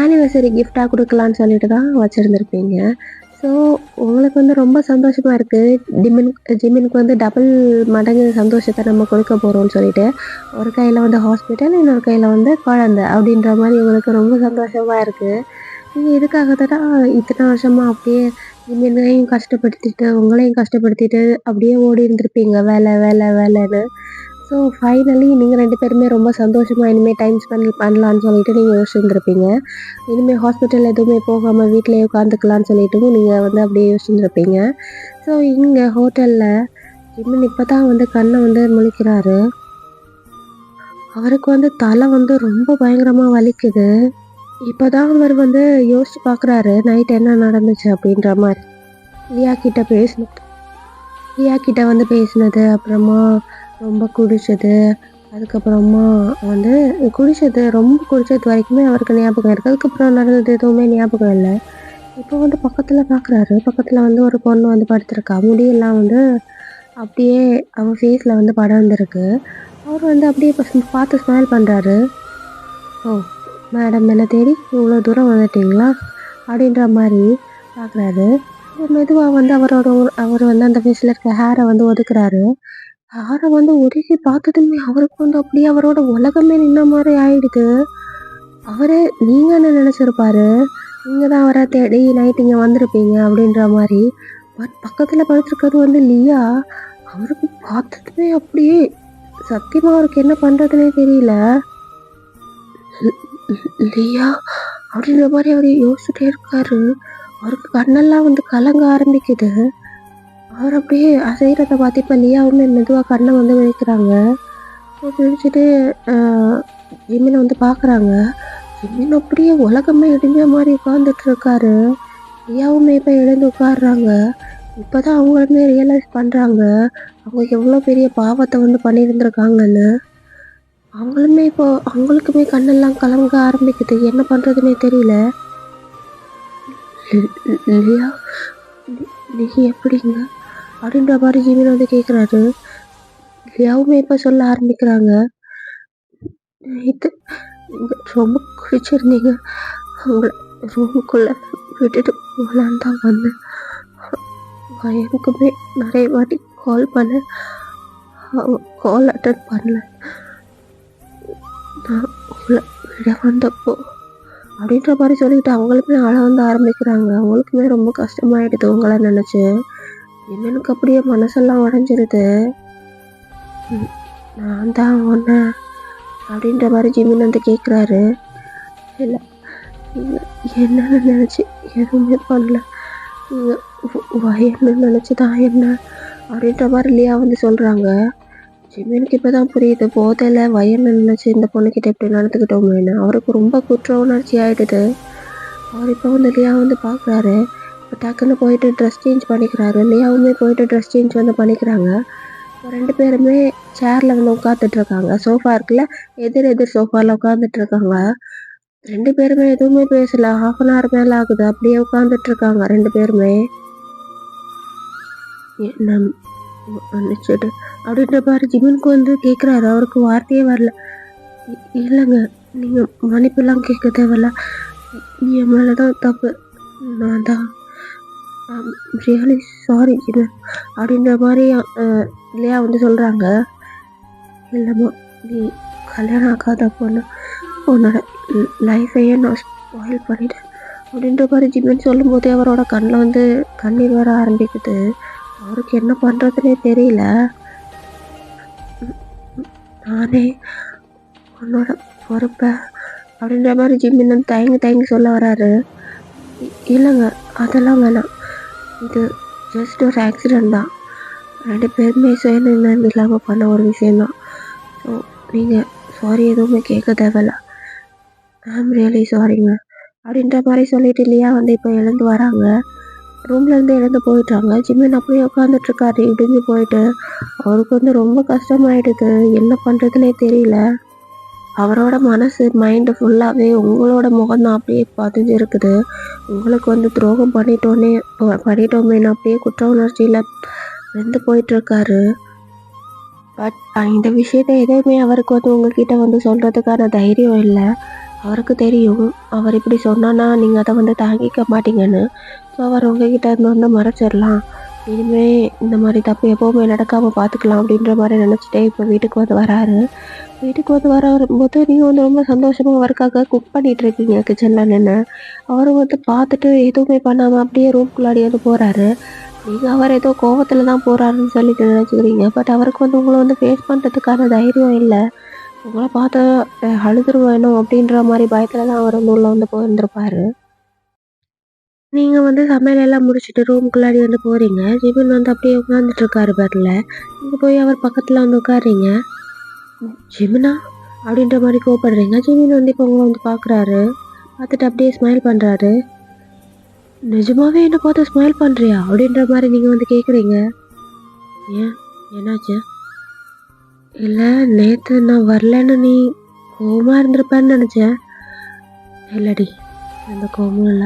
ஆனிவர்சரி கிஃப்ட்டா குடுக்கலான்னு சொல்லிட்டு தான் வச்சிருந்திருப்பீங்க. ஸோ உங்களுக்கு வந்து ரொம்ப சந்தோஷமா இருக்கு. ஜிம்மினுக்கு வந்து டபுள் மடங்கு சந்தோஷத்த நம்ம கொடுக்க போறோம்ன்னு சொல்லிட்டு. ஒரு கையில வந்து ஹாஸ்பிட்டல், இன்னொரு கையில வந்து குழந்தை அப்படின்ற மாரி உங்களுக்கு ரொம்ப சந்தோஷமா இருக்கு. நீங்க இதுக்காக தான இத்தன வருஷமா அப்படியே ஜிம்மினையும் கஷ்டப்படுத்திட்டு, உங்களையும் கஷ்டப்படுத்திட்டு அப்படியே ஓடி இருந்திருப்பீங்க வேலை, வேலை, வேலைன்னு. ஸோ ஃபைனலி நீங்க 2 பேருமே ரொம்ப சந்தோஷமா இனிமே டைம் ஸ்பெண்ட் பண்ணலான்னு சொல்லிட்டு நீங்க யோசிச்சிருந்திருப்பீங்க. இனிமே ஹாஸ்பிட்டல் எதுவுமே போகாம வீட்லயே உட்காந்துக்கலான்னு சொல்லிட்டும் நீங்க வந்து அப்படியே யோசிச்சிருந்திருப்பீங்க. ஸோ இங்க ஹோட்டல்ல ஜிம்மின் இப்ப தான் வந்து கண்ண வந்து முழிக்கிறாரு. அவருக்கு வந்து தலை வந்து ரொம்ப பயங்கரமா வலிக்குது. இப்ப தான் அவர் வந்து யோசிச்சு பார்க்குறாரு, நைட் என்ன நடந்துச்சு அப்படின்ற மாரி. லியா கிட்ட பேசினது லியா கிட்ட வந்து பேசினது, அப்புறமா ரொம்ப குடிச்சது, அதுக்கப்புறமா வந்து ரொம்ப குடிச்சது வரைக்குமே அவருக்கு ஞாபகம் இருக்கு. அதுக்கப்புறம் நடந்தது எதுவுமே ஞாபகம் இல்ல. இப்போ வந்து பக்கத்துல பார்க்குறாரு. பக்கத்துல வந்து ஒரு பொண்ணு வந்து படுத்திருக்கா. முடியெல்லாம் வந்து அப்படியே அவ ஃபேஸ்ல வந்து படர்ந்திருக்கு. அவரு வந்து அப்படியே பார்த்து ஸ்மைல் பண்றாரு. "ஓ! மேடம் என்ன தேடி இவ்வளோ தூரம் வந்துட்டீங்களா?" அப்படின்ற மாரி பார்க்குறாரு. மெதுவா வந்து அவர் வந்து அந்த ஃபேஸ்ல இருக்க ஹேர வந்து ஒதுக்குறாரு. ஹேர வந்து ஒதுக்கி பார்த்ததுமே அவருக்கு வந்து அப்படியே அவரோட உலகமே நின்ன மாரி ஆயிடுது. அவரு நீங்கன்னு நெனச்சிருப்பாரு. நீங்க தான் அவர தேடி நைட் இங்க வந்திருப்பீங்க அப்படின்ற மாரி. பட் பக்கத்துல படுத்திருக்கிறது வந்து லியா. அவருக்கு பார்த்ததுமே அப்படியே சத்தியமா அவருக்கு என்ன பண்றதுன்னே தெரியல. லியா அப்படின்ற மாரி அவரு யோசிச்சுட்டே இருக்காரு. அவருக்கு கண்ணெல்லாம் வந்து கலங்க ஆரம்பிக்குது. அவர் அப்படியே அசைறத பார்த்து இப்ப லியாவுமே மெதுவா கண்ண வந்து விழிக்கிறாங்க. விழிச்சுட்டு அ ஜிமின வந்து பார்க்குறாங்க. ஜிமின் அப்படியே உலகமே இடிஞ்ச மாரி உட்கார்ந்துட்டு இருக்காரு. லியாவுமே இப்ப எழுந்து உட்கார்றாங்க. இப்பதான் அவங்களுமே ரியலைஸ் பண்றாங்க. அவங்க எவ்வளோ பெரிய பாவத்த வந்து பண்ணியிருந்திருக்காங்கன்னு. அவங்களுக்குமே கண்ணெல்லாம் கலங்க ஆரம்பிக்குது. என்ன பண்றதுன்னே தெரியல. லியா நீ எப்படிங்க? அப்படின்ற மாரி ஜிமின் வந்து கேட்குறாரு. லியாவுமே இப்ப சொல்ல ஆரம்பிக்கிறாங்க. நேத்து நீங்க ரொம்ப குடிச்சிருந்தீங்க. உங்கள ரூமுக்குள்ள விட்டுட்டு போலான்னு தான் வந்தேன். எனக்குமே நிறைய வாட்டி கால் பண்ணேன். கால் அட்டன் பண்ணல. நான் உங்கள விட வந்தப்போ அப்படின்ற மாரி சொல்லிட்டு அவங்களுமே அழ வந்து ஆரம்பிக்கிறாங்க. அவங்களுக்குமே ரொம்ப கஷ்டமாயிடுது உங்கள நெனச்சு. எனக்கு அப்படியே மனசெல்லாம் உடைஞ்சிருது. நான் தான் உன்ன அப்படின்ற மாரி ஜிமின் வந்து கேட்குறாரு. இல்ல நீங்க என்னன்னு நினச்சி எதுவுமே பண்ணல. நீங்க வயன்னு நினச்சி தான் என்ன அப்படின்ற மாரி லியா வந்து சொல்கிறாங்க. ஜிமினுக்கு இப்போ தான் புரியுது. போதையில வயன்னு நினச்சி இந்த பொண்ணுக்கிட்ட இப்படி நடந்துக்கிட்டோமேன்னு. அவருக்கு ரொம்ப குற்ற உணர்ச்சி ஆகிடுது. அவர் இப்போ வந்து லியா வந்து பார்க்குறாரு. இப்போ டக்குன்னு போயிட்டு ட்ரெஸ் சேஞ்ச் பண்ணிக்கிறாரு. லியாவுமே போயிட்டு ட்ரெஸ் சேஞ்ச் வந்து பண்ணிக்கிறாங்க. 2 பேருமே சேர்ல வந்து உட்காந்துட்ருக்காங்க. சோஃபா இருக்குல்ல, எதிர் சோஃபால உட்காந்துட்ருக்காங்க. 2 பேருமே எதுவுமே பேசல. 1/2 அன் ஹவர் மேல ஆகுது. அப்படியே உட்காந்துட்ருக்காங்க 2 பேருமே. என்ன மன்னிச்சிடு அப்படின்ற மாரி ஜிமினுக்கு வந்து கேட்குறாரு. அவருக்கு வார்த்தையே வரல. இல்லைங்க, நீங்க மன்னிப்புலாம் கேட்க தேவையில்ல. என் மேல தான் தப்பு. நான் தான் ரியலி சாரி ஜிமின் அப்படின்ற மாரி லியா வந்து சொல்கிறாங்க. இல்லைம்மா, நீ கல்யாணம் ஆகாத பொண்ணு. உன்னோட லைஃபையே நான் ஸ்பாயில் பண்ணிட்டேன் அப்படின்ற மாரி ஜிமின் சொல்லும்போதே அவரோட கண்ணில் வந்து கண்ணீர் வர ஆரம்பிக்குது. அவருக்கு என்ன பண்ணுறதுனே தெரியல. நானே உன்னோட பொறுப்பை அப்படின்ற மாதிரி ஜிம்மின் வந்து தயங்கி தயங்கி சொல்ல வராரு. இல்லைங்க, அதெல்லாம் வேணாம். இது ஜஸ்ட் ஒரு ஆக்சிடெண்ட் தான். 2 பேருமே சுயநினைவு இல்லாமல் பண்ண ஒரு விஷயந்தான். ஸோ நீங்கள் சாரி எதுவுமே கேட்க தேவையில்ல. ஐம் ரியலி சாரிங்க அப்படின்ற மாதிரி சொல்லிட்டு லியா வந்து இப்போ எழுந்து வராங்க. ரூம்லேருந்து எழுந்து போயிட்டாங்க. ஜிம்மின் அப்படியே உட்காந்துட்ருக்காரு இடிஞ்சு போயிட்டு. அவருக்கு வந்து ரொம்ப கஷ்டமாயிடுது. என்ன பண்ணுறதுனே தெரியல. அவரோட மனசு மைண்டு ஃபுல்லாகவே உங்களோட முகம் தான் அப்படியே பதிஞ்சு இருக்குது. உங்களுக்கு வந்து துரோகம் பண்ணிட்டோமேன்னு அப்படியே குற்ற உணர்ச்சியில் வெந்து போயிட்டுருக்காரு. பட் இந்த விஷயத்த எதுவுமே அவருக்கு வந்து உங்ககிட்ட வந்து சொல்கிறதுக்கான தைரியம் இல்லை. அவருக்கு தெரியும் அவர் இப்படி சொன்னான்னா நீங்கள் அதை வந்து தாங்கிக்க மாட்டீங்கன்னு. ஸோ அவர் உங்ககிட்ட இருந்து வந்து மறைச்சிடலாம். இனிமே இந்த மாதிரி தப்பு எப்போவுமே நடக்காமல் பார்த்துக்கலாம் அப்படின்ற மாதிரி நினச்சிட்டே இப்போ வீட்டுக்கு வந்து வராரு. வீட்டுக்கு வந்து வரும்போது நீங்கள் வந்து ரொம்ப சந்தோஷமாக அவருக்காக குக் பண்ணிகிட்டு இருக்கீங்க கிச்சனில் நின்று. அவரும் வந்து பார்த்துட்டு எதுவுமே பண்ணாமல் அப்படியே ரூம்குள்ளாடி வந்து போகிறாரு. நீங்கள் அவர் ஏதோ கோவத்தில் தான் போகிறாருன்னு சொல்லிட்டு நினச்சிக்கிறீங்க. பட் அவருக்கு வந்து உங்களை வந்து ஃபேஸ் பண்ணுறதுக்கான தைரியம் இல்லை. உங்கள பார்த்தா அழுதுருவேனோ அப்படின்ற மாரி பயத்துல தான் அவர் வந்து உள்ள வந்து போயிருந்திருப்பாரு. நீங்க வந்து சமையலெல்லாம் முடிச்சுட்டு ரூம்குள்ளாடி வந்து போறீங்க. ஜிபின் வந்து அப்படியே உட்காந்துட்டு இருக்காரு பெட்ல. நீங்க போய் அவர் பக்கத்துல வந்து உட்கார்றீங்க. "ஜிமினா?" அப்படின்ற மாரி கூப்பிடுறீங்க. ஜிமின் வந்து இப்போ உங்கள வந்து பார்க்குறாரு. பார்த்துட்டு அப்படியே ஸ்மைல் பண்றாரு. "நிஜமாவே என்ன பார்த்து ஸ்மைல் பண்றியா?" அப்படின்ற மாரி நீங்க வந்து கேட்குறீங்க. "ஏன்? என்னாச்சு?" "இல்ல, நேத்து நான் வரலன்னு நீ கோவமா இருந்திருப்பேன்னு நினச்சேன்." "இல்லடி, எந்த கோவமும் இல்ல.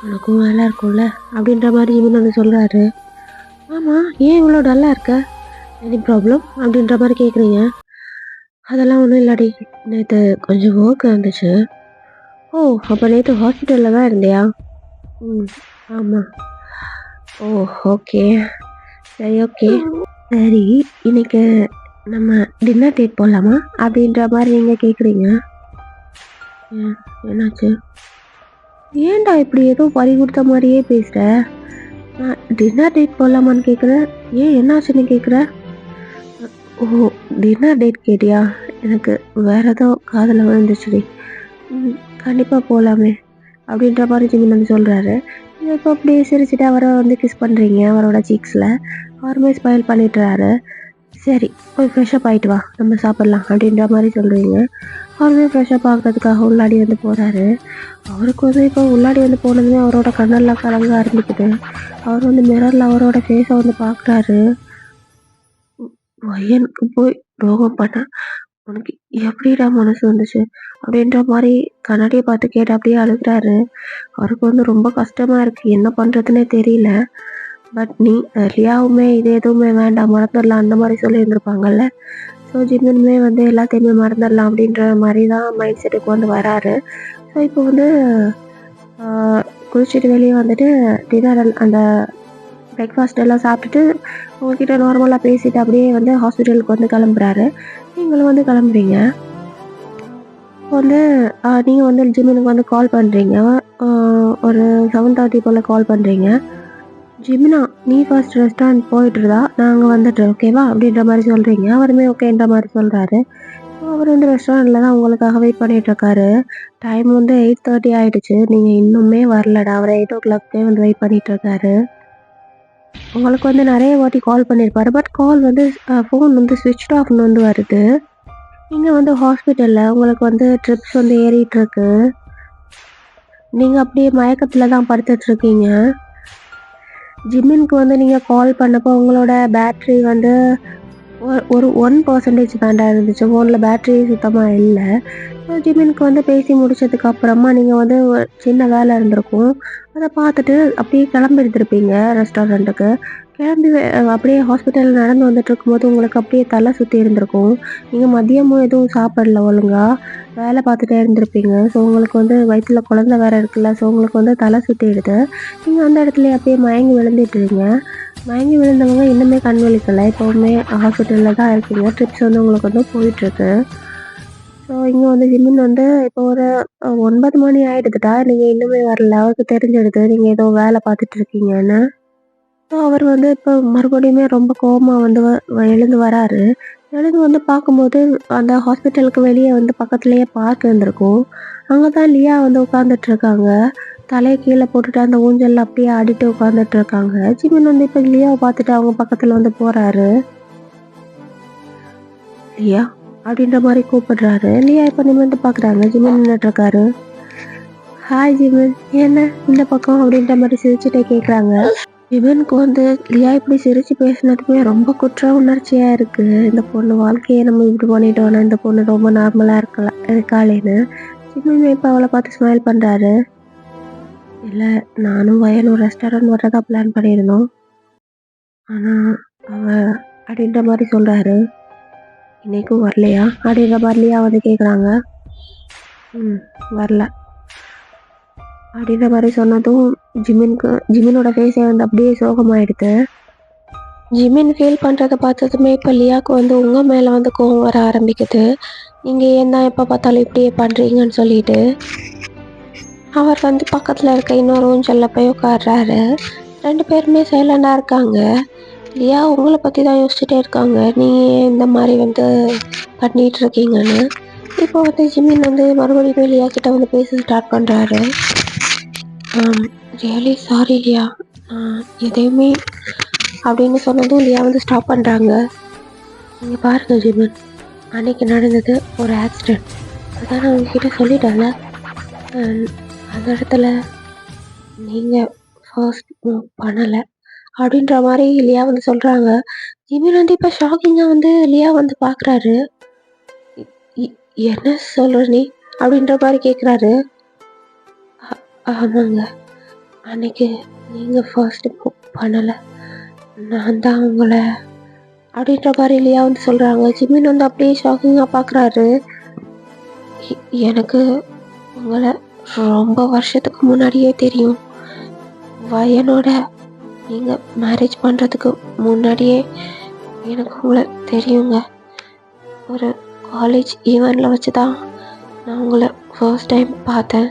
உனக்கும் வேலை இருக்கும்ல." அப்படின்ற மாதிரி இவன் வந்து சொல்கிறாரு. "ஆமாம், ஏன் இவ்வளோ டல்லாக இருக்க? Any problem?" அப்படின்ற மாதிரி கேட்குறீங்க. "அதெல்லாம் ஒன்றும் இல்லடி, நேற்று கொஞ்சம் ஒர்க் இருந்துச்சு." "ஓ, அப்போ நேற்று ஹாஸ்பிட்டலில் தான் இருந்தியா?" "ம், ஆமாம்." "ஓ, ஓகே. சரி, ஓகே. சரி, இன்னைக்கு நம்ம டின்னர் டேட் போகலாமா?" அப்படின்ற மாதிரி நீங்கள் கேட்குறீங்க. "ஏன், என்னாச்சு?" "ஏன்டா இப்படி ஏதோ பறி கொடுத்த மாதிரியே பேசுகிற? நான் டின்னர் டேட் போகலாமான்னு கேட்குறேன். ஏன் என்னாச்சுன்னு கேட்குற?" "ஓ, டின்னர் டேட் கேட்டியா? எனக்கு வேற ஏதோ காதில் விழுந்துச்சுடி." "ம், கண்டிப்பாக போகலாமே." அப்படின்ற மாதிரி ஜிமின் வந்து சொல்கிறாரு. நீங்கள் இப்போ அப்படியே சிரிச்சுட்டு அவரை வந்து கிஸ் பண்ணுறீங்க அவரோட சீக்ஸில். அவருமே ஸ்மைல் பண்ணிட்டுறாரு. "சரி, போய் ஃப்ரெஷ்ஷப் ஆகிட்டு வா, நம்ம சாப்பிட்லாம்." அப்படின்ற மாதிரி சொல்கிறீங்க. அவருமே ஃப்ரெஷ்ஷப் ஆகிறதுக்காக உள்ளாடி வந்து போகிறாரு. அவருக்கு வந்து இப்போ உள்ளாடி வந்து போனதுமே அவரோட கண்ணெல்லாம் கலங்க ஆரம்பிக்குது. அவர் வந்து மிரரில் அவரோட ஃபேஸை வந்து பார்க்குறாரு. "பையனுக்கு போய் துரோகம் பண்ண உனக்கு எப்படிடா மனசு வந்துச்சு?" அப்படின்ற மாதிரி கண்ணாடியை பார்த்து கேட்டு அப்படியே அழுகுறாரு. அவருக்கு வந்து ரொம்ப கஷ்டமாக இருக்குது. என்ன பண்ணுறதுனே தெரியல. பட் லியாவுமே இது எதுவுமே வேண்டாம், மறந்துடலாம் அந்த மாதிரி சொல்லியிருந்திருப்பாங்கல்ல. ஸோ ஜிம்மினுமே வந்து எல்லாத்தையுமே மறந்துடலாம் அப்படின்ற மாதிரி தான் மைண்ட் செட்டுக்கு வந்து வராரு. ஸோ இப்போ வந்து குளிச்சுட்டு வெளியே வந்துட்டு டின்னர் அந்த பிரேக்ஃபாஸ்ட் எல்லாம் சாப்பிட்டுட்டு உங்ககிட்ட நார்மலாக பேசிட்டு அப்படியே வந்து ஹாஸ்பிட்டலுக்கு வந்து கிளம்புறாரு. நீங்களும் வந்து கிளம்புறீங்க. இப்போ வந்து நீங்கள் வந்து ஜிம்மினுக்கு வந்து கால் பண்ணுறீங்க. ஒரு 7:30 போல் கால் பண்ணுறீங்க. "ஜிமினா, நீ ஃபர்ஸ்ட் ரெஸ்டாரண்ட் போயிட்டுருடா, நான் அங்கே வந்துடுறேன், ஓகேவா?" அப்படின்ற மாதிரி சொல்கிறீங்க. அவருமே ஓகேன்ற மாதிரி சொல்கிறாரு. அவர் வந்து ரெஸ்டாரண்ட்டில் தான் உங்களுக்காக வெயிட் பண்ணிகிட்ருக்காரு. டைம் வந்து 8:30 ஆகிடுச்சு. நீங்கள் இன்னுமே வரலடா. அவர் 8:00 வந்து வெயிட் பண்ணிகிட்ருக்காரு. உங்களுக்கு வந்து நிறைய வாட்டி கால் பண்ணியிருப்பாரு. பட் கால் வந்து ஃபோன் வந்து ஸ்விட்ச்ட் ஆஃப்னு வந்து வருது. நீங்கள் வந்து ஹாஸ்பிட்டலில் உங்களுக்கு வந்து ட்ரிப்ஸ் வந்து ஏறிட்டுருக்கு. நீங்கள் அப்படியே மயக்கத்தில் தான் படுத்துட்ருக்கீங்க. ஜிம்மினுக்கு வந்து நீங்கள் கால் பண்ணப்போ உங்களோட பேட்ரி வந்து ஒரு 1% தான்டா இருந்துச்சு. ஃபோனில் பேட்டரி சுத்தமாக இல்ல. ஸோ ஜிம்மினுக்கு வந்து பேசி முடிச்சதுக்கு அப்புறமா நீங்கள் வந்து ஒரு சின்ன வேலை இருந்திருக்கும். அத பார்த்துட்டு அப்படியே கிளம்பி இருந்திருப்பீங்க ரெஸ்டாரண்ட்டுக்கு. கிளம்பி அப்படியே ஹாஸ்பிட்டல் நடந்து வந்துட்டுருக்கும்போது உங்களுக்கு அப்படியே தலை சுத்தி இருந்திருக்கும். நீங்க மதியமும் எதுவும் சாப்பிடல ஒழுங்கா. வேலை பார்த்துட்டே இருந்திருப்பீங்க. ஸோ உங்களுக்கு வந்து வயித்துல குழந்தை வேற இருக்குல்ல. ஸோ உங்களுக்கு வந்து தலை சுத்திடுது. நீங்க அந்த இடத்துலயே அப்படியே மயங்கி விழுந்துட்டுறீங்க. மயங்கி விழுந்தவங்க இன்னுமே கண் விழிக்கல. இப்போவுமே ஹாஸ்பிட்டலில் தான் இருக்கீங்க. ட்ரிப்ஸ் வந்து உங்களுக்கு வந்து போயிட்டுருக்கு. ஸோ இங்கே வந்து ஜிம்மின் வந்து இப்போ ஒரு 9 மணி ஆயிடுதுடா. நீங்க இன்னுமே வரல. அவருக்கு தெரிஞ்சிடுது நீங்க ஏதோ வேலை பார்த்துட்டு இருக்கீங்கன்னு. ஸோ அவர் வந்து இப்போ மறுபடியுமே ரொம்ப கோவமா வந்து எழுந்து வராரு. எழுந்து வந்து பார்க்கும்போது, அந்த ஹாஸ்பிட்டலுக்கு வெளியே வந்து பக்கத்துலேயே பார்க் இருந்திருக்கும். அங்க தான் லியா வந்து உட்காந்துட்டு இருக்காங்க. தலைய கீழ போட்டுட்டு அந்த ஊஞ்சல்ல அப்படியே ஆடிட்டு உட்காந்துட்டு இருக்காங்க. ஜிமின் வந்து இப்ப லியாவ பார்த்துட்டு அவங்க பக்கத்துல வந்து போறாரு. "லியா" அப்படின்ற மாரி கூப்பிடுறாரு. லியா இப்ப நிமிர்ந்து பார்க்குறாங்க. ஜிமின் நின்னுட்டு இருக்காரு. "ஹாய் ஜிமின், என்ன இந்த பக்கம்?" அப்படின்ற மாரி சிரிச்சுட்டே கேட்குறாங்க. ஜிமினுக்கு வந்து லியா இப்படி சிரிச்சு பேசினதுமே ரொம்ப குற்ற உணர்ச்சியா இருக்கு. இந்த பொண்ணு வாழ்க்கைய நம்ம இப்படி பண்ணிட்டோம்னா, இந்த பொண்ணு ரொம்ப நார்மலா இருக்காளேன்னு. ஜிமின் இப்ப அவள பார்த்து ஸ்மைல் பண்றாரு. "இல்ல, நானும் வயனும் ரெஸ்டாரண்ட் வர்றதா பிளான் பண்ணியிருந்தோம். ஆனா, அவ" அப்படின்ற மாரி சொல்றாரு. "இன்னைக்கும் வரலையா?" அப்படின்ற மாரி லியா வந்து கேட்குறாங்க. "ம், வரல." அப்படின்ற மாரி சொன்னதும் ஜிமினோட ஃபேஸே வந்து அப்படியே சோகமாயிடுது. ஜிமின் ஃபீல் பண்றத பார்த்ததுமே இப்ப லியாக்கு வந்து உங்க மேல வந்து கோவம் வர ஆரம்பிக்குது. "நீங்க ஏன் தான் எப்ப பார்த்தாலும் இப்படியே பண்றீங்கன்னு" சொல்லிட்டு. அவர் வந்து பக்கத்துல இருக்க இன்னொரு ஊஞ்சல்ல போய் உட்கார்றாரு. 2 பேருமே சைலண்டா இருக்காங்க. லியா உங்கள பத்தி தான் யோசிச்சுட்டே இருக்காங்க. நீங்க ஏன் இந்த மாரி வந்து பண்ணிட்டு இருக்கீங்கன்னு. இப்போ வந்து ஜிமின் வந்து மறுபடியும் லியா கிட்ட வந்து பேச ஸ்டார்ட் பண்றாரு. ரியலி சாரி லியா. எதையுமே" அப்படின்னு சொன்னதும் லியா வந்து ஸ்டாப் பண்றாங்க. "நீங்க பாருங்க ஜிமின், அன்னைக்கு நடந்தது ஒரு ஆக்சிடென்ட். அதான் நான் உங்ககிட்ட சொல்லிட்டேன்ல. அந்த இடத்துல நீங்க ஃபர்ஸ்ட் மூவ் பண்ணல." அப்படின்ற மாரி லியா வந்து சொல்றாங்க. ஜிமின் வந்து இப்ப ஷாக்கிங்கா வந்து லியா வந்து பார்க்குறாரு. "இ இ என்ன சொல்ற நீ?" அப்படின்ற மாரி கேட்குறாரு. ஆமாங்க. அன்னைக்கு நீங்க ஃபர்ஸ்ட் மூவ் பண்ணல. நான் தான் உங்கள" அப்படின்ற மாரி லியா வந்து சொல்றாங்க. ஜிமின் வந்து அப்படியே ஷாக்கிங்கா பார்க்குறாரு. "எ எனக்கு உங்கள ரொம்ப வருஷத்துக்கு முன்னாடியே தெரியும். வயனோட நீங்க மேரேஜ் பண்றதுக்கு முன்னாடியே எனக்கு உங்கள தெரியுங்க. ஒரு காலேஜ் ஈவென்ட்ல வச்சு தான் நான் உங்கள ஃபர்ஸ்ட் டைம் பார்த்தேன்.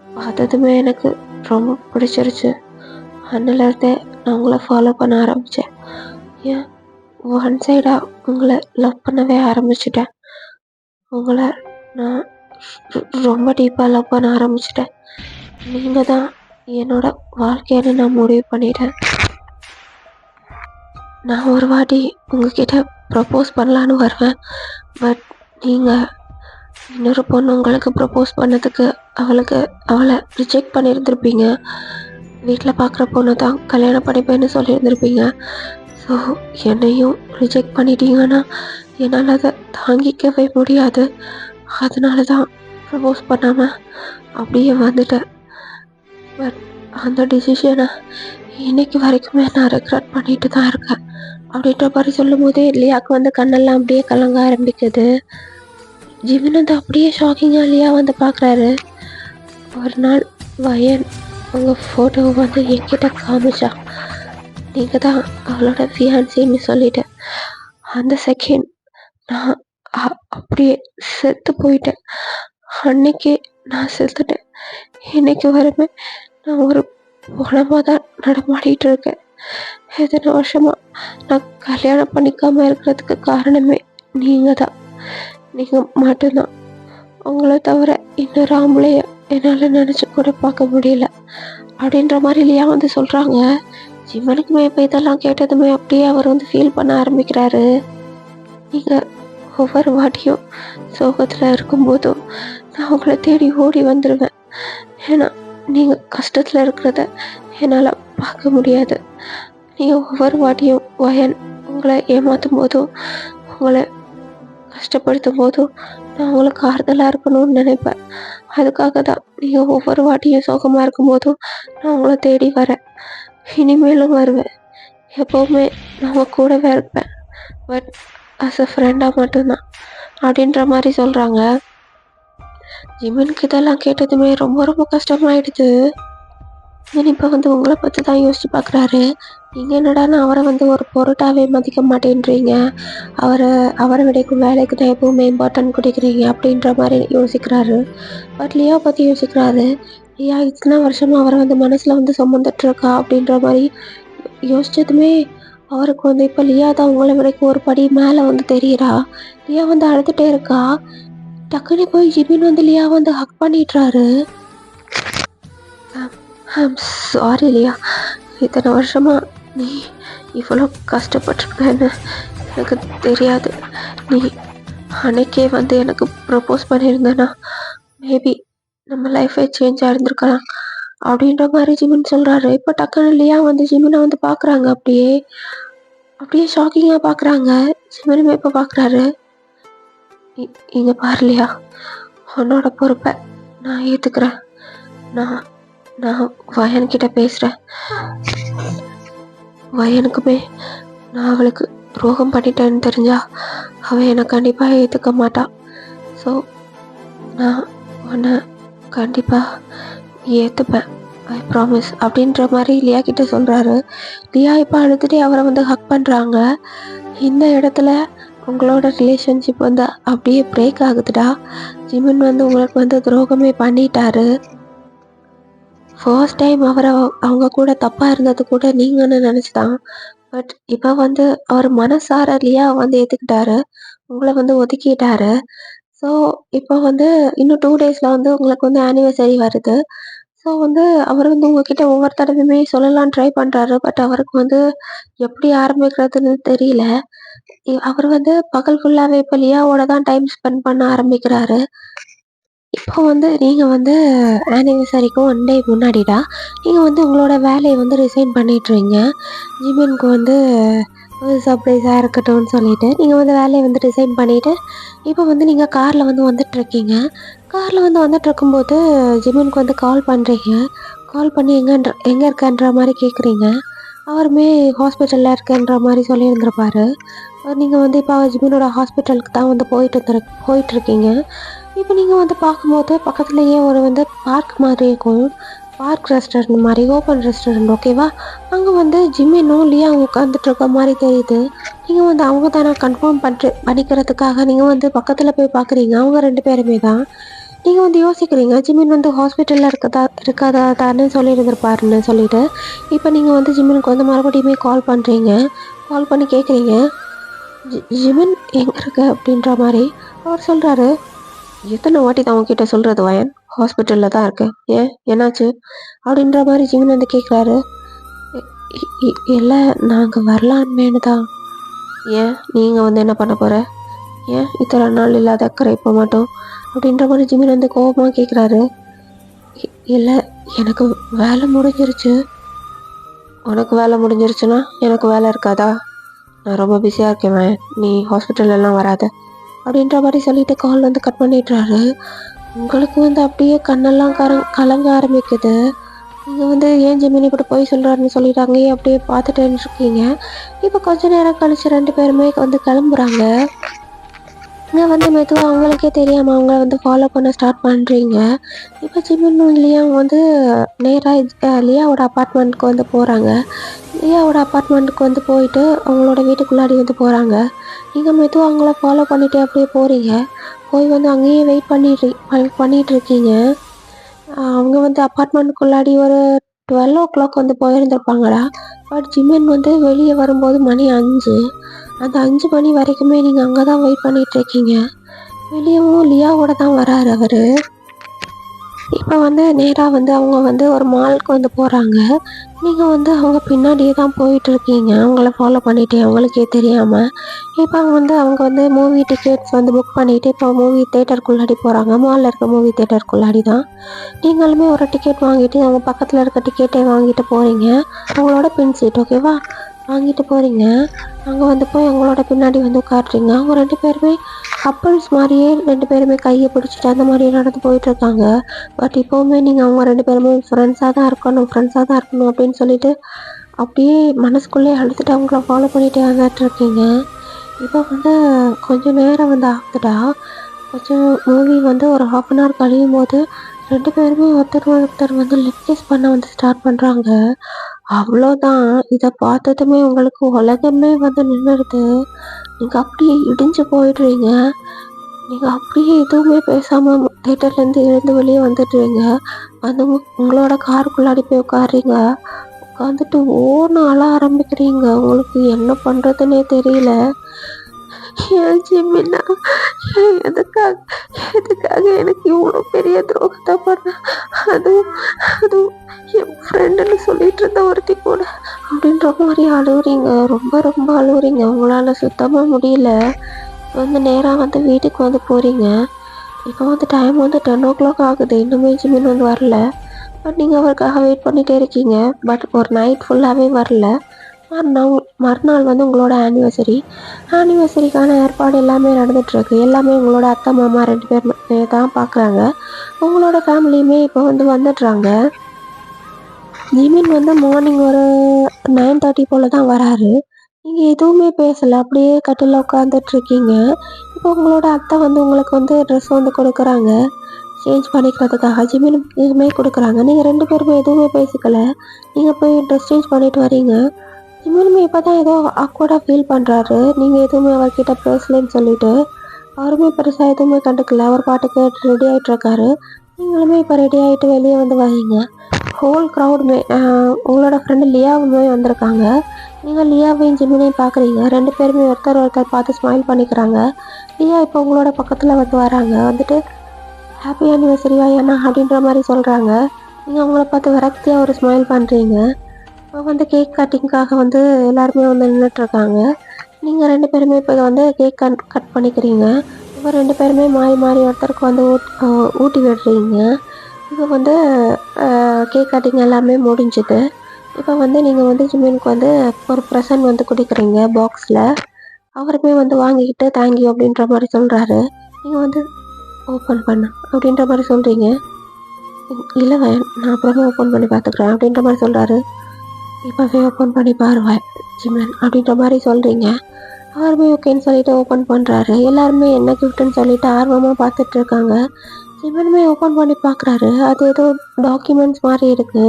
பார்த்ததுமே எனக்கு ரொம்ப பிடிச்சிருச்சு. அன்னிலருந்தே நான் உங்கள ஃபாலோ பண்ண ஆரம்பிச்சேன். ஏன் ஒன் சைடா உங்கள லவ் பண்ணவே ஆரம்பிச்சுட்டேன். உங்கள நான் ரொம்ப டீப்பா லவ் பண்ண ஆரம்பிச்சுட்டேன். நீங்க தான் என்னோட வாழ்க்கைன்னு நான் முடிவு பண்ணிட்டேன். நான் ஒரு வாட்டி உங்ககிட்ட ப்ரப்போஸ் பண்ணலான்னு வருவேன். பட் நீங்க இன்னொரு பொண்ணு உங்களுக்கு ப்ரப்போஸ் பண்ணதுக்கு அவளை ரிஜெக்ட் பண்ணியிருந்திருப்பீங்க. வீட்டில் பார்க்குற பொண்ணு தான் கல்யாணம் பண்ணிப்பேன்னு சொல்லியிருந்திருப்பீங்க. ஸோ என்னையும் ரிஜெக்ட் பண்ணிட்டீங்கன்னா என்னால் அதை தாங்கிக்கவே முடியாது. அதனால தான் ப்ரப்போஸ் பண்ணாமல் அப்படியே வந்துட்டேன். பட் அந்த டிசிஷனை இன்னைக்கு வரைக்குமே நான் ரெக்ரெட் பண்ணிட்டு தான் இருக்கேன்." அப்படின்ற மாதிரி சொல்லும் போதே லியாக்கு வந்து கண்ணெல்லாம் அப்படியே கலங்க ஆரம்பிக்குது. ஜிமின் வந்து அப்படியே ஷாக்கிங்கா லியா வந்து பார்க்குறாரு. ஒரு நாள் வயன் உங்கள் ஃபோட்டோவை வந்து என்கிட்ட காமிச்சா. நீங்கள் தான் அவளோட ஃபியான்சின்னு சொல்லிட்டு அந்த செகண்ட் நான் அப்படியே செத்து போயிட்டேன். அன்னைக்கே நான் செத்துட்டேன். இன்னைக்கு வரைமே நான் ஒரு பணமாக தான் நடமாடிட்டு இருக்கேன். எத்தனை வருஷமா நான் கல்யாணம் பண்ணிக்காம இருக்கிறதுக்கு காரணமே நீங்கள் தான். நீங்கள் மட்டும்தான். உங்களை தவிர இன்னொரு ஆம்பளைய என்னால் நினச்சி கூட பார்க்க முடியல அப்படின்ற மாதிரி லியா வந்து சொல்கிறாங்க. ஜிம்மனுக்குமே இப்போ இதெல்லாம் கேட்டதுமே அப்படியே அவர் வந்து ஃபீல் பண்ண ஆரம்பிக்கிறாரு. நீங்கள் ஒவ்வொரு வாட்டியும் சோகத்தில் இருக்கும்போதும் நான் உங்களை தேடி ஓடி வந்துடுவேன். ஏன்னா நீங்கள் கஷ்டத்தில் இருக்கிறத என்னால் பார்க்க முடியாது. நீங்கள் ஒவ்வொரு வாட்டியும் வயன் உங்களை ஏமாற்றும் போதும் உங்களை கஷ்டப்படுத்தும் போதும் நான் உங்களுக்கு ஆறுதலாக இருக்கணும்னு நினைப்பேன். அதுக்காக தான் நீங்கள் ஒவ்வொரு வாட்டியும் சோகமாக இருக்கும்போதும் நான் உங்களை தேடி வரேன். இனிமேலும் வருவேன். எப்போவுமே நான் உங்கள் கூடவே இருப்பேன். பட் அஸ் அ ஃப்ரெண்டாக மட்டும்தான் அப்படின்ற மாதிரி சொல்கிறாங்க. ஜிமினுக்கு இதெல்லாம் கேட்டதுமே ரொம்ப ரொம்ப கஷ்டமாயிடுது. ஜிமின் இப்போ வந்து உங்களை பற்றி தான் யோசிச்சு பார்க்குறாரு. நீங்கள் என்னடான்னு அவரை வந்து ஒரு பொருட்டாவே மதிக்க மாட்டேன்றீங்க. அவரை விடைக்கும் வேலைக்கு தான் எப்பவுமே இம்பார்ட்டன்ட் கொடுக்குறீங்க அப்படின்ற மாதிரி யோசிக்கிறாரு. பட் லியா பற்றி யோசிக்கிறாரு. லியா இத்தனை வருஷமா அவரை வந்து மனசில் வந்து சுமந்துட்டு இருக்கா அப்படின்ற மாதிரி யோசிச்சதுமே அவருக்கு வந்து இப்போ லியா தான் உங்களை வரைக்கும் ஒரு படி மேலே வந்து தெரியுறா. லியா வந்து அழுதுட்டே இருக்கா. டக்குனு போய் ஜிமின் வந்து லியா வந்து ஹக் பண்ணிடுறாரு. ஐம் சாரி லியா, இத்தனை வருஷமா நீ இவ்வளோ கஷ்டப்பட்டிருக்கேன்னு எனக்கு தெரியாது. நீ அன்னைக்கே வந்து எனக்கு ப்ரப்போஸ் பண்ணியிருந்தேன்னா மேபி நம்ம லைஃபே சேஞ்ச் ஆயிருந்திருக்கலாம் அப்படின்ற மாதிரி ஜிமின் சொல்கிறாரு. இப்போ டக்குனு லியா வந்து ஜிமினை வந்து பார்க்குறாங்க. அப்படியே அப்படியே ஷாக்கிங்காக பார்க்குறாங்க. ஜிமினுமே இப்போ பார்க்குறாரு. இங்கே பாரு லியா, உன்னோட பொறுப்பை நான் ஏற்றுக்கிறேன். நான் நான் வயன்கிட்ட பேசுகிறேன். வயனுக்குமே நான் அவளுக்கு துரோகம் பண்ணிட்டேன்னு தெரிஞ்சா அவன் என்னை கண்டிப்பாக ஏற்றுக்க மாட்டான். ஸோ நான் உன்னை கண்டிப்பாக ஏற்றுப்பேன், ஐ ப்ராமிஸ் அப்படின்ற மாதிரி லியா கிட்ட சொல்கிறாரு. லியா இப்போ அழுதுகிட்டே அவரை வந்து ஹக் பண்ணுறாங்க. இந்த இடத்துல உங்களோட ரிலேஷன்ஷிப் வந்து அப்படியே பிரேக் ஆகுதுடா. ஜிமின் வந்து உங்களுக்கு வந்து துரோகமே பண்ணிட்டாரு. ஃபர்ஸ்ட் டைம் அவரை அவங்க கூட தப்பாக இருந்தது கூட நீங்கன்னு நினச்சிதான். பட் இப்போ வந்து அவர் மனசார லியா வந்து ஏற்றுக்கிட்டாரு, உங்களை வந்து ஒதுக்கிட்டாரு. ஸோ இப்போ வந்து இன்னும் 2 டேஸில் வந்து உங்களுக்கு வந்து ஆனிவர்சரி வருது. ஸோ வந்து அவர் வந்து உங்ககிட்ட ஒவ்வொரு தடவையுமே சொல்லலான்னு ட்ரை பண்ணுறாரு. பட் அவருக்கு வந்து எப்படி ஆரம்பிக்கிறதுன்னு தெரியல. அவர் வந்து பகல் ஃபுல்லாகவே இப்போ லியாவோட தான் டைம் ஸ்பெண்ட் பண்ண ஆரம்பிக்கிறாரு. இப்போ வந்து நீங்கள் வந்து ஆனிவர்சரிக்கு 1 டே முன்னாடிடா நீங்கள் வந்து உங்களோட வேலையை வந்து ரிசைன் பண்ணிட்டுறீங்க. ஜிமினுக்கு வந்து ஒரு சர்ப்ரைஸாக இருக்கட்டும்னு சொல்லிட்டு நீங்கள் வந்து வேலையை வந்து ரிசைன் பண்ணிவிட்டு இப்போ வந்து நீங்கள் காரில் வந்து வந்துட்டுருக்கீங்க. காரில் வந்து வந்துட்டுருக்கும்போது ஜிமினுக்கு வந்து கால் பண்ணுறீங்க. கால் பண்ணி எங்கே இருக்கன்ற மாதிரி கேட்குறீங்க. அவருமே ஹாஸ்பிட்டலில் இருக்கன்ற மாதிரி சொல்லியிருந்திருப்பாரு. நீங்கள் வந்து இப்போ ஜிமினோட ஹாஸ்பிட்டலுக்கு தான் வந்து போயிட்டுருக்கீங்க. இப்போ நீங்கள் வந்து பார்க்கும்போது பக்கத்துலேயே ஒரு வந்து பார்க் மாதிரி இருக்கும். பார்க் ரெஸ்டாரண்ட் மாதிரி, ஓப்பன் ரெஸ்டாரண்ட், ஓகேவா? அங்கே வந்து ஜிமினும் லியாவும் உட்காந்துட்டு இருக்க மாதிரி தெரியுது. நீங்கள் வந்து அவங்க தானே கன்ஃபார்ம் பண்ணிக்கிறதுக்காக நீங்கள் வந்து பக்கத்தில் போய் பார்க்குறீங்க. அவங்க 2 பேருமே தான். நீங்கள் வந்து யோசிக்கிறீங்க ஜிமின் வந்து ஹாஸ்பிட்டலில் இருக்காதான்னு சொல்லியிருந்திருப்பாருன்னு சொல்லிட்டு இப்போ நீங்கள் வந்து ஜிமினுக்கு வந்து மறுபடியுமே கால் பண்ணுறீங்க. கால் பண்ணி கேட்குறீங்க, ஜிமின் எங்கே இருக்க அப்படின்ற மாதிரி. அவர் சொல்கிறாரு, எத்தனை வாட்டி தான் உங்ககிட்ட சொல்கிறது வயன், ஹாஸ்பிட்டலில் தான் இருக்கேன், ஏன் என்னாச்சு அப்படின்ற மாதிரி ஜிமின் வந்து கேட்குறாரு. இல்லை நாங்கள் வரலான்னு தான். ஏன் நீங்கள் வந்து என்ன பண்ண போகிற, ஏன் இத்தனை நாள் இல்லாத அக்கறை இப்போ மட்டும் அப்படின்ற மாதிரி ஜிமின் வந்து கோபமாக கேட்குறாரு. இல்லை எனக்கு வேலை முடிஞ்சிருச்சு. உனக்கு வேலை முடிஞ்சிருச்சுன்னா எனக்கு வேலை இருக்காதா? நான் ரொம்ப பிஸியாக இருக்கேன், நீ ஹாஸ்பிட்டல்லாம் வராத அப்படின்ற மாதிரி சொல்லிட்டு கால் வந்து கட் பண்ணிடுறாரு. உங்களுக்கு வந்து அப்படியே கண்ணெல்லாம் கலங்க ஆரம்பிக்குது. நீங்கள் வந்து ஏன் ஜிமின் இப்படி போய் சொல்கிறாருன்னு சொல்லிட்டு அங்கேயே அப்படியே பார்த்துட்டு இருக்கீங்க. இப்போ கொஞ்ச நேரம் கழிச்சு 2 பேருமே வந்து கிளம்புறாங்க. இங்கே வந்து மெதுவாக அவங்களுக்கே தெரியாமல் அவங்கள வந்து ஃபாலோ பண்ண ஸ்டார்ட் பண்ணுறீங்க. இப்போ ஜிமினும் லியாவும் வந்து நேராக லியாவோட அப்பார்ட்மெண்ட்டுக்கு வந்து போகிறாங்க. லியாவோட அப்பார்ட்மெண்ட்டுக்கு வந்து போயிட்டு அவங்களோட வீட்டுக்குள்ளாடி வந்து போகிறாங்க. நீங்கள் மெதுவாக அவங்கள ஃபாலோ பண்ணிவிட்டு அப்படியே போகிறீங்க. போய் வந்து அங்கேயே வெயிட் பண்ணிகிட்ருக்கீங்க. அவங்க வந்து அப்பார்ட்மெண்ட்டுக்குள்ளாடி ஒரு 12 o'clock வந்து போயிருந்திருப்பாங்கடா. பட் ஜிமின் வந்து வெளியே வரும்போது மணி 5. அந்த 5 மணி வரைக்குமே நீங்கள் அங்கே தான் வெயிட் பண்ணிகிட்ருக்கீங்க. வெளியவும் லியாவோட தான் வராரு அவர். இப்போ வந்து நேராக வந்து அவங்க வந்து ஒரு மாலுக்கு வந்து போகிறாங்க. நீங்கள் வந்து அவங்க பின்னாடியே தான் போயிட்டுருக்கீங்க, அவங்கள ஃபாலோ பண்ணிவிட்டு அவங்களுக்கே தெரியாமல். இப்போ அவங்க வந்து மூவி டிக்கெட்ஸ் வந்து புக் பண்ணிவிட்டு இப்போ மூவி தேட்டருக்குள்ளாடி போகிறாங்க. மாலில் இருக்க மூவி தேட்டருக்குள்ளாடி தான். நீங்களுமே ஒரு டிக்கெட் வாங்கிட்டு அவங்க பக்கத்தில் இருக்க டிக்கெட்டை வாங்கிட்டு போகிறீங்க. அவங்களோட பின் சீட், ஓகேவா, வாங்கிட்டு போகிறீங்க. அங்கே வந்து போய் அவங்களோட பின்னாடி வந்து உட்காடுறீங்க. அவங்க 2 பேருமே கப்புள்ஸ் மாதிரியே 2 பேருமே கையை பிடிச்சிட்டு அந்த மாதிரியே நடந்து போயிட்டுருக்காங்க. பட் இப்போவுமே நீங்கள் அவங்க 2 பேருமே ஃப்ரெண்ட்ஸாக தான் இருக்கணும் அப்படின்னு சொல்லிட்டு அப்படியே மனசுக்குள்ளே அழுத்துட்டு அவங்கள ஃபாலோ பண்ணிகிட்டே வந்துட்டுருக்கீங்க. இப்போ வந்து கொஞ்சம் நேரம் வந்து ஆகுதுடா. கொஞ்சம் மூவி வந்து ஒரு 1/2 an hour கழியும் போது 2 பேருமே ஒருத்தர் வந்து லிப் கிஸ் பண்ண வந்து ஸ்டார்ட் பண்ணுறாங்க. அவ்வளோதான். இதை பார்த்ததுமே உங்களுக்கு உலகமே வந்து நின்றுடுது. நீங்கள் அப்படியே இடிஞ்சு போயிடுறீங்க. நீங்கள் அப்படியே எதுவுமே பேசாமல் தேட்டர்லேருந்து எழுந்து வெளியே வந்துடுறீங்க. வந்து உங்களோட காருக்குள்ளாடி போய் உட்காடுறீங்க. உட்காந்துட்டு ஓன்னு அழ ஆரம்பிக்கிறீங்க. உங்களுக்கு என்ன பண்ணுறதுன்னே தெரியல. ஏன் ஜிமினா, எதுக்காக எதுக்காக எனக்கு இவ்வளோ பெரிய துரோகத்தை பண்ண? அதுவும் அதுவும் என் ஃப்ரெண்டுன்னு சொல்லிட்டு இருந்த ஒருத்தி கூட அப்படின்ற மாதிரி அழுவுறீங்க. ரொம்ப ரொம்ப அழுவுறீங்க. உங்களால் சுத்தமாக முடியல. வந்து நேராக வந்து வீட்டுக்கு வந்து போகிறீங்க. இப்போ வந்து டைம் வந்து 10 o'clock ஆகுது. இன்னுமே ஜிமின் வந்து வரல. பட் நீங்கள் அவருக்காக வெயிட் பண்ணிகிட்டே இருக்கீங்க. பட் ஒரு நைட் ஃபுல்லாகவே வரல. மறுநாள் வந்து உங்களோட ஆனிவர்சரிக்கான ஏற்பாடு எல்லாமே நடந்துகிட்ருக்கு. எல்லாமே உங்களோட அத்தை மாமா 2 பேர் தான் பார்க்குறாங்க. உங்களோட ஃபேமிலியுமே இப்போ வந்து வந்துடுறாங்க. ஜிமின் வந்து மார்னிங் ஒரு 9:30 போல் தான் வராரு. நீங்கள் எதுவுமே பேசலை, அப்படியே கட்டில் உட்காந்துட்ருக்கீங்க. இப்போ உங்களோட அத்தை வந்து உங்களுக்கு வந்து ட்ரெஸ் வந்து கொடுக்குறாங்க சேஞ்ச் பண்ணிக்கிறதுக்காக. ஜிமினுக்குமே கொடுக்குறாங்க. நீங்கள் 2 பேருமே எதுவுமே பேசிக்கல. நீங்கள் போய் ட்ரெஸ் சேஞ்ச் பண்ணிட்டு வரீங்க. ஜிமினுமே இப்போ தான் ஏதோ ஆக்வர்டாக ஃபீல் பண்ணுறாரு. நீங்கள் எதுவுமே அவர்கிட்ட பேசலன்னு சொல்லிட்டு. அவருமே பெருசாக எதுவுமே கண்டுக்கல. அவர் பாட்டுக்கு ரெடி ஆகிட்டுருக்காரு. நீங்களுமே இப்போ ரெடி ஆகிட்டு வெளியே வந்து வரீங்க. ஹோல் க்ரௌடுமே உங்களோட ஃப்ரெண்டு லியாவுமே வந்திருக்காங்க. நீங்கள் லியாவையும் ஜிமினையும் பார்க்குறீங்க. 2 பேருமே ஒருத்தர் பார்த்து ஸ்மைல் பண்ணிக்கிறாங்க. லியா இப்போ உங்களோட பக்கத்தில் வந்து வராங்க. வந்துட்டு ஹாப்பி ஆனிவர்சரி வாயண்ணா அப்படின்ற மாதிரி சொல்கிறாங்க. நீங்கள் அவங்கள பார்த்து விரக்தியாக ஒரு ஸ்மைல் பண்ணுறீங்க. இப்போ வந்து கேக் கட்டிங்காக வந்து எல்லாருமே வந்து நின்றுட்டுருக்காங்க. நீங்கள் 2 பேருமே இப்போ வந்து கேக் கட் பண்ணிக்கிறீங்க. இப்போ 2 பேருமே மாறி மாறி ஒருத்தருக்கு வந்து ஊட்டி விடுறீங்க. இப்போ வந்து கேக் கட்டிங் எல்லாமே முடிஞ்சுது. இப்போ வந்து நீங்கள் வந்து ஜிமினுக்கு வந்து ஒரு ப்ரெசன்ட் வந்து கொடுக்குறீங்க பாக்ஸில். அவருமே வந்து வாங்கிக்கிட்டு தேங்க்யூ அப்படின்ற மாதிரி சொல்கிறாரு. நீங்கள் வந்து ஓப்பன் பண்ண அப்படின்ற மாதிரி சொல்கிறீங்க. இல்லை நான் அப்புறமா ஓப்பன் பண்ணி பார்த்துக்குறேன் அப்படின்ற மாதிரி சொல்கிறாரு. இப்போவே ஓப்பன் பண்ணி பாருவேன் ஜிமின் அப்படின்ற மாதிரி சொல்கிறீங்க. அவருமே ஓகேன்னு சொல்லிட்டு ஓப்பன் பண்ணுறாரு. எல்லாருமே என்ன கிஃப்ட்டுன்னு சொல்லிட்டு ஆர்வமாக பார்த்துட்ருக்காங்க. ஜிமினுமே ஓப்பன் பண்ணி பார்க்குறாரு. அது ஏதோ டாக்குமெண்ட்ஸ் மாதிரி இருக்குது.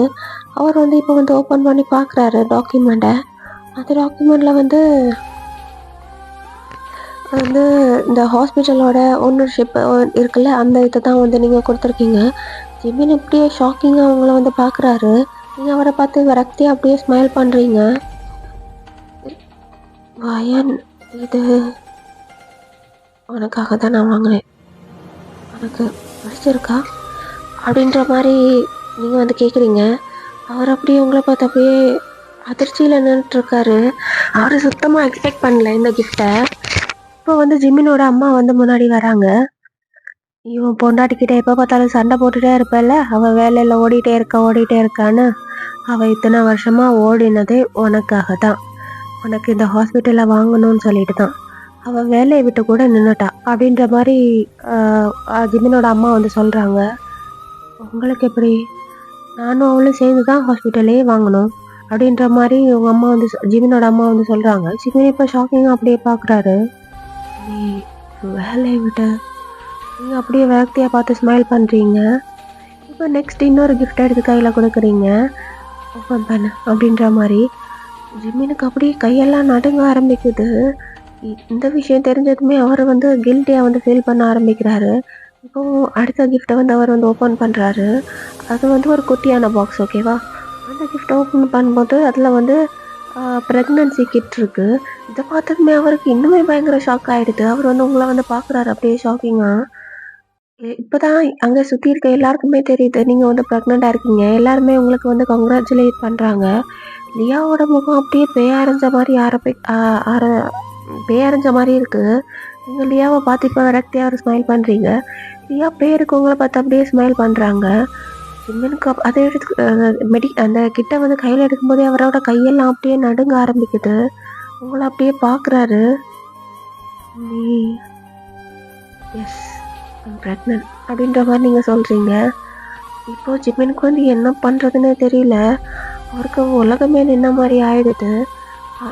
அவர் வந்து இப்போ வந்து ஓப்பன் பண்ணி பார்க்குறாரு டாக்குமெண்ட்டை. அந்த டாக்குமெண்ட்டில் வந்து இந்த ஹாஸ்பிட்டலோட ஓனர்ஷிப் இருக்குல்ல, அந்த இதை தான் வந்து நீங்கள் கொடுத்துருக்கீங்க. ஜிமின் இப்படியே ஷாக்கிங்காக அவங்கள வந்து பார்க்குறாரு. நீங்கள் அவரை பார்த்து விரக்தியாக அப்படியே ஸ்மைல் பண்ணுறீங்க. வயன், இது உனக்காக தான் நான் வாங்கினேன், உனக்கு பிடிச்சிருக்கா அப்படின்ற மாதிரி நீங்கள் வந்து கேட்குறீங்க. அவர் அப்படியே உங்களை பார்த்து அப்படியே அதிர்ச்சியில் நின்றுட்டுருக்காரு. அவர் சுத்தமாக எக்ஸ்பெக்ட் பண்ணல இந்த கிஃப்டை. இப்போ வந்து ஜிமினோட அம்மா வந்து முன்னாடி வராங்க. இவன் பொண்டாட்டிக்கிட்ட எப்போ பார்த்தாலும் சண்டை போட்டுகிட்டே இருப்பல்ல, அவள் வேலையில் ஓடிட்டே இருக்கான்னு. அவள் இத்தனை வருஷமாக ஓடினதே உனக்காக தான், உனக்கு இந்த ஹாஸ்பிட்டலில் வாங்கணும்னு சொல்லிட்டு தான். அவள் வேலையை விட்டு கூட நின்றுட்டா அப்படின்ற மாதிரி ஜிமினோட அம்மா வந்து சொல்கிறாங்க. உங்களுக்கு எப்படி? நானும் அவளும் சேர்ந்து தான் ஹாஸ்பிட்டலே வாங்கணும் அப்படின்ற மாதிரி உங்கள் அம்மா வந்து ஜிமினோட அம்மா வந்து சொல்கிறாங்க. ஜிமின் இப்போ ஷாக்கிங்காக அப்படியே பார்க்குறாரு. நீ வேலையை விட்டு நீங்கள் அப்படியே விரக்தியாக பார்த்து ஸ்மைல் பண்ணுறீங்க. இப்போ நெக்ஸ்ட் இன்னொரு கிஃப்ட் எடுத்து கையில் கொடுக்குறீங்க. ஓப்பன் பண்ண அப்படின்ற மாதிரி. ஜிமினுக்கு அப்படியே கையெல்லாம் நடுங்க ஆரம்பிக்குது. இந்த விஷயம் தெரிஞ்சதுமே அவர் வந்து கில்ட்டியாக வந்து ஃபீல் பண்ண ஆரம்பிக்கிறாரு. இப்போது அடுத்த கிஃப்ட்டை வந்து அவர் வந்து ஓப்பன் பண்ணுறாரு. அது வந்து ஒரு குட்டியான பாக்ஸ், ஓகேவா? அந்த கிஃப்ட்டை ஓப்பன் பண்ணும்போது அதில் வந்து ப்ரெக்னன்சி கிட் இருக்குது. இதை பார்த்ததுமே அவருக்கு இன்னுமே பயங்கர ஷாக் ஆகிடுது. அவர் வந்து உங்களை வந்து பார்க்குறாரு அப்படியே ஷாக்கிங்காக. இப்போ தான் அங்கே சுற்றி இருக்க எல்லாருக்குமே தெரியுது நீங்கள் வந்து ப்ரெக்னெண்ட்டாக இருக்கீங்க. எல்லாருமே உங்களுக்கு வந்து கங்க்ராச்சுலேட் பண்ணுறாங்க. லியாவோட முகம் அப்படியே பேயரைஞ்ச மாதிரி பேயரைஞ்ச மாதிரி இருக்குது. நீங்கள் லியாவை பார்த்து இப்போ விரக்தியாக ஒரு ஸ்மைல் பண்ணுறீங்க. லியா பேருக்கு உங்களை பார்த்து அப்படியே ஸ்மைல் பண்ணுறாங்க. ஜிமினுக்கு அதை எடுத்து அந்த கிட்ட வந்து கையில் எடுக்கும்போதே அவரோட கையெல்லாம் அப்படியே நடுங்க ஆரம்பிக்குது. உங்களை அப்படியே பார்க்குறாரு. நீ எஸ் ப்ரெக்னென்ட் அப்படின்ற மாதிரி நீங்கள் சொல்கிறீங்க. இப்போது ஜிமினுக்கு வந்து என்ன பண்ணுறதுன்னு தெரியல. அவருக்கு உலகமே நின்ன மாதிரி ஆகிடுது.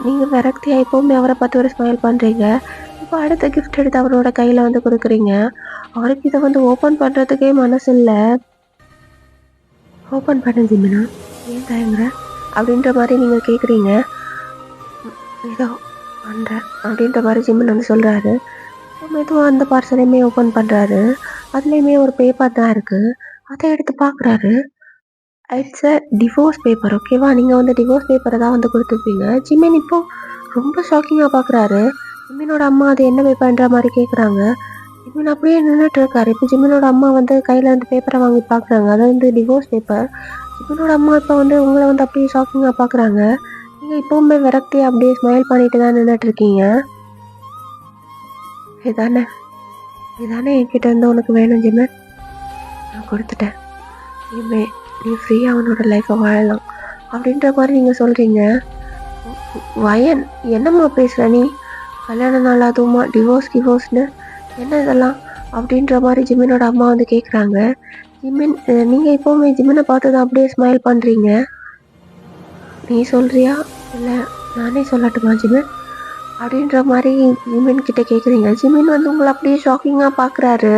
நீங்கள் விரக்தியாக எப்போவுமே அவரை பார்த்து ஒரு ஸ்மைல் பண்ணுறீங்க. இப்போ அடுத்த கிஃப்ட் எடுத்து அவரோட கையில் வந்து கொடுக்குறீங்க. அவருக்கு இதை வந்து ஓப்பன் பண்ணுறதுக்கே மனசு இல்லை. ஓப்பன் பண்ண ஜிமினா, ஏன் தயங்குற அப்படின்ற மாதிரி நீங்கள் கேட்குறீங்க. ஏதோ பண்ணுறேன் அப்படின்ற மாதிரி ஜிமின் வந்து சொல்கிறாரு. மெதுவாக அந்த பார்சலையுமே ஓப்பன் பண்ணுறாரு. அதுலேயுமே ஒரு பேப்பர் தான் இருக்குது. அதை எடுத்து பார்க்குறாரு. இட்ஸ் அ டிவோர்ஸ் பேப்பர் ஓகேவா? நீங்க வந்து டிவோர்ஸ் பேப்பர தான் வந்து குடுத்துருப்பீங்க. ஜிமின் இப்போ ரொம்ப ஷாக்கிங்கா பார்க்குறாரு. ஜிமினோட அம்மா அது என்ன பேப்பர்ன்ற மாரி கேட்குறாங்க. ஜிமின் அப்படியே நின்னுட்டு இருக்காரு. இப்போ ஜிமினோட அம்மா வந்து கையில அந்த பேப்பர வாங்கி பார்க்குறாங்க. அது வந்து டிவோர்ஸ் பேப்பர். ஜிமினோட அம்மா இப்போ வந்து உங்கள வந்து அப்படியே ஷாக்கிங்கா பார்க்குறாங்க. நீங்க இப்பவுமே விரக்தியா அப்படியே ஸ்மைல் பண்ணிட்டு தான் நின்னுட்டு இருக்கீங்க. இதானே இதானே என்கிட்ட இருந்து உனக்கு வேணும் ஜிமின். நான் குடுத்துட்டேன். இனிமே நீ ஃப்ரீயா உன்னோட லைஃப்ப வாழலாம். அப்படின்ற மாரி நீங்க சொல்றீங்க. வயன் என்னம்மா பேசுற நீ? கல்யாண நாள் அதுவுமா டிவோர்ஸ்ன்னு என்ன இதெல்லாம்? அப்படின்ற மாரி ஜிமினோட அம்மா வந்து கேட்குறாங்க. ஜிமின் நீங்க எப்பவுமே ஜிமினை பார்த்து தான் அப்படியே ஸ்மைல் பண்றீங்க. நீ சொல்றியா? இல்ல நானே சொல்லட்டுமா ஜிமின்? அப்படின்ற மாரி ஜிமின் கிட்ட கேட்குறீங்க. ஜிமின் வந்து உங்களை அப்படியே ஷாக்கிங்கா பார்க்குறாரு.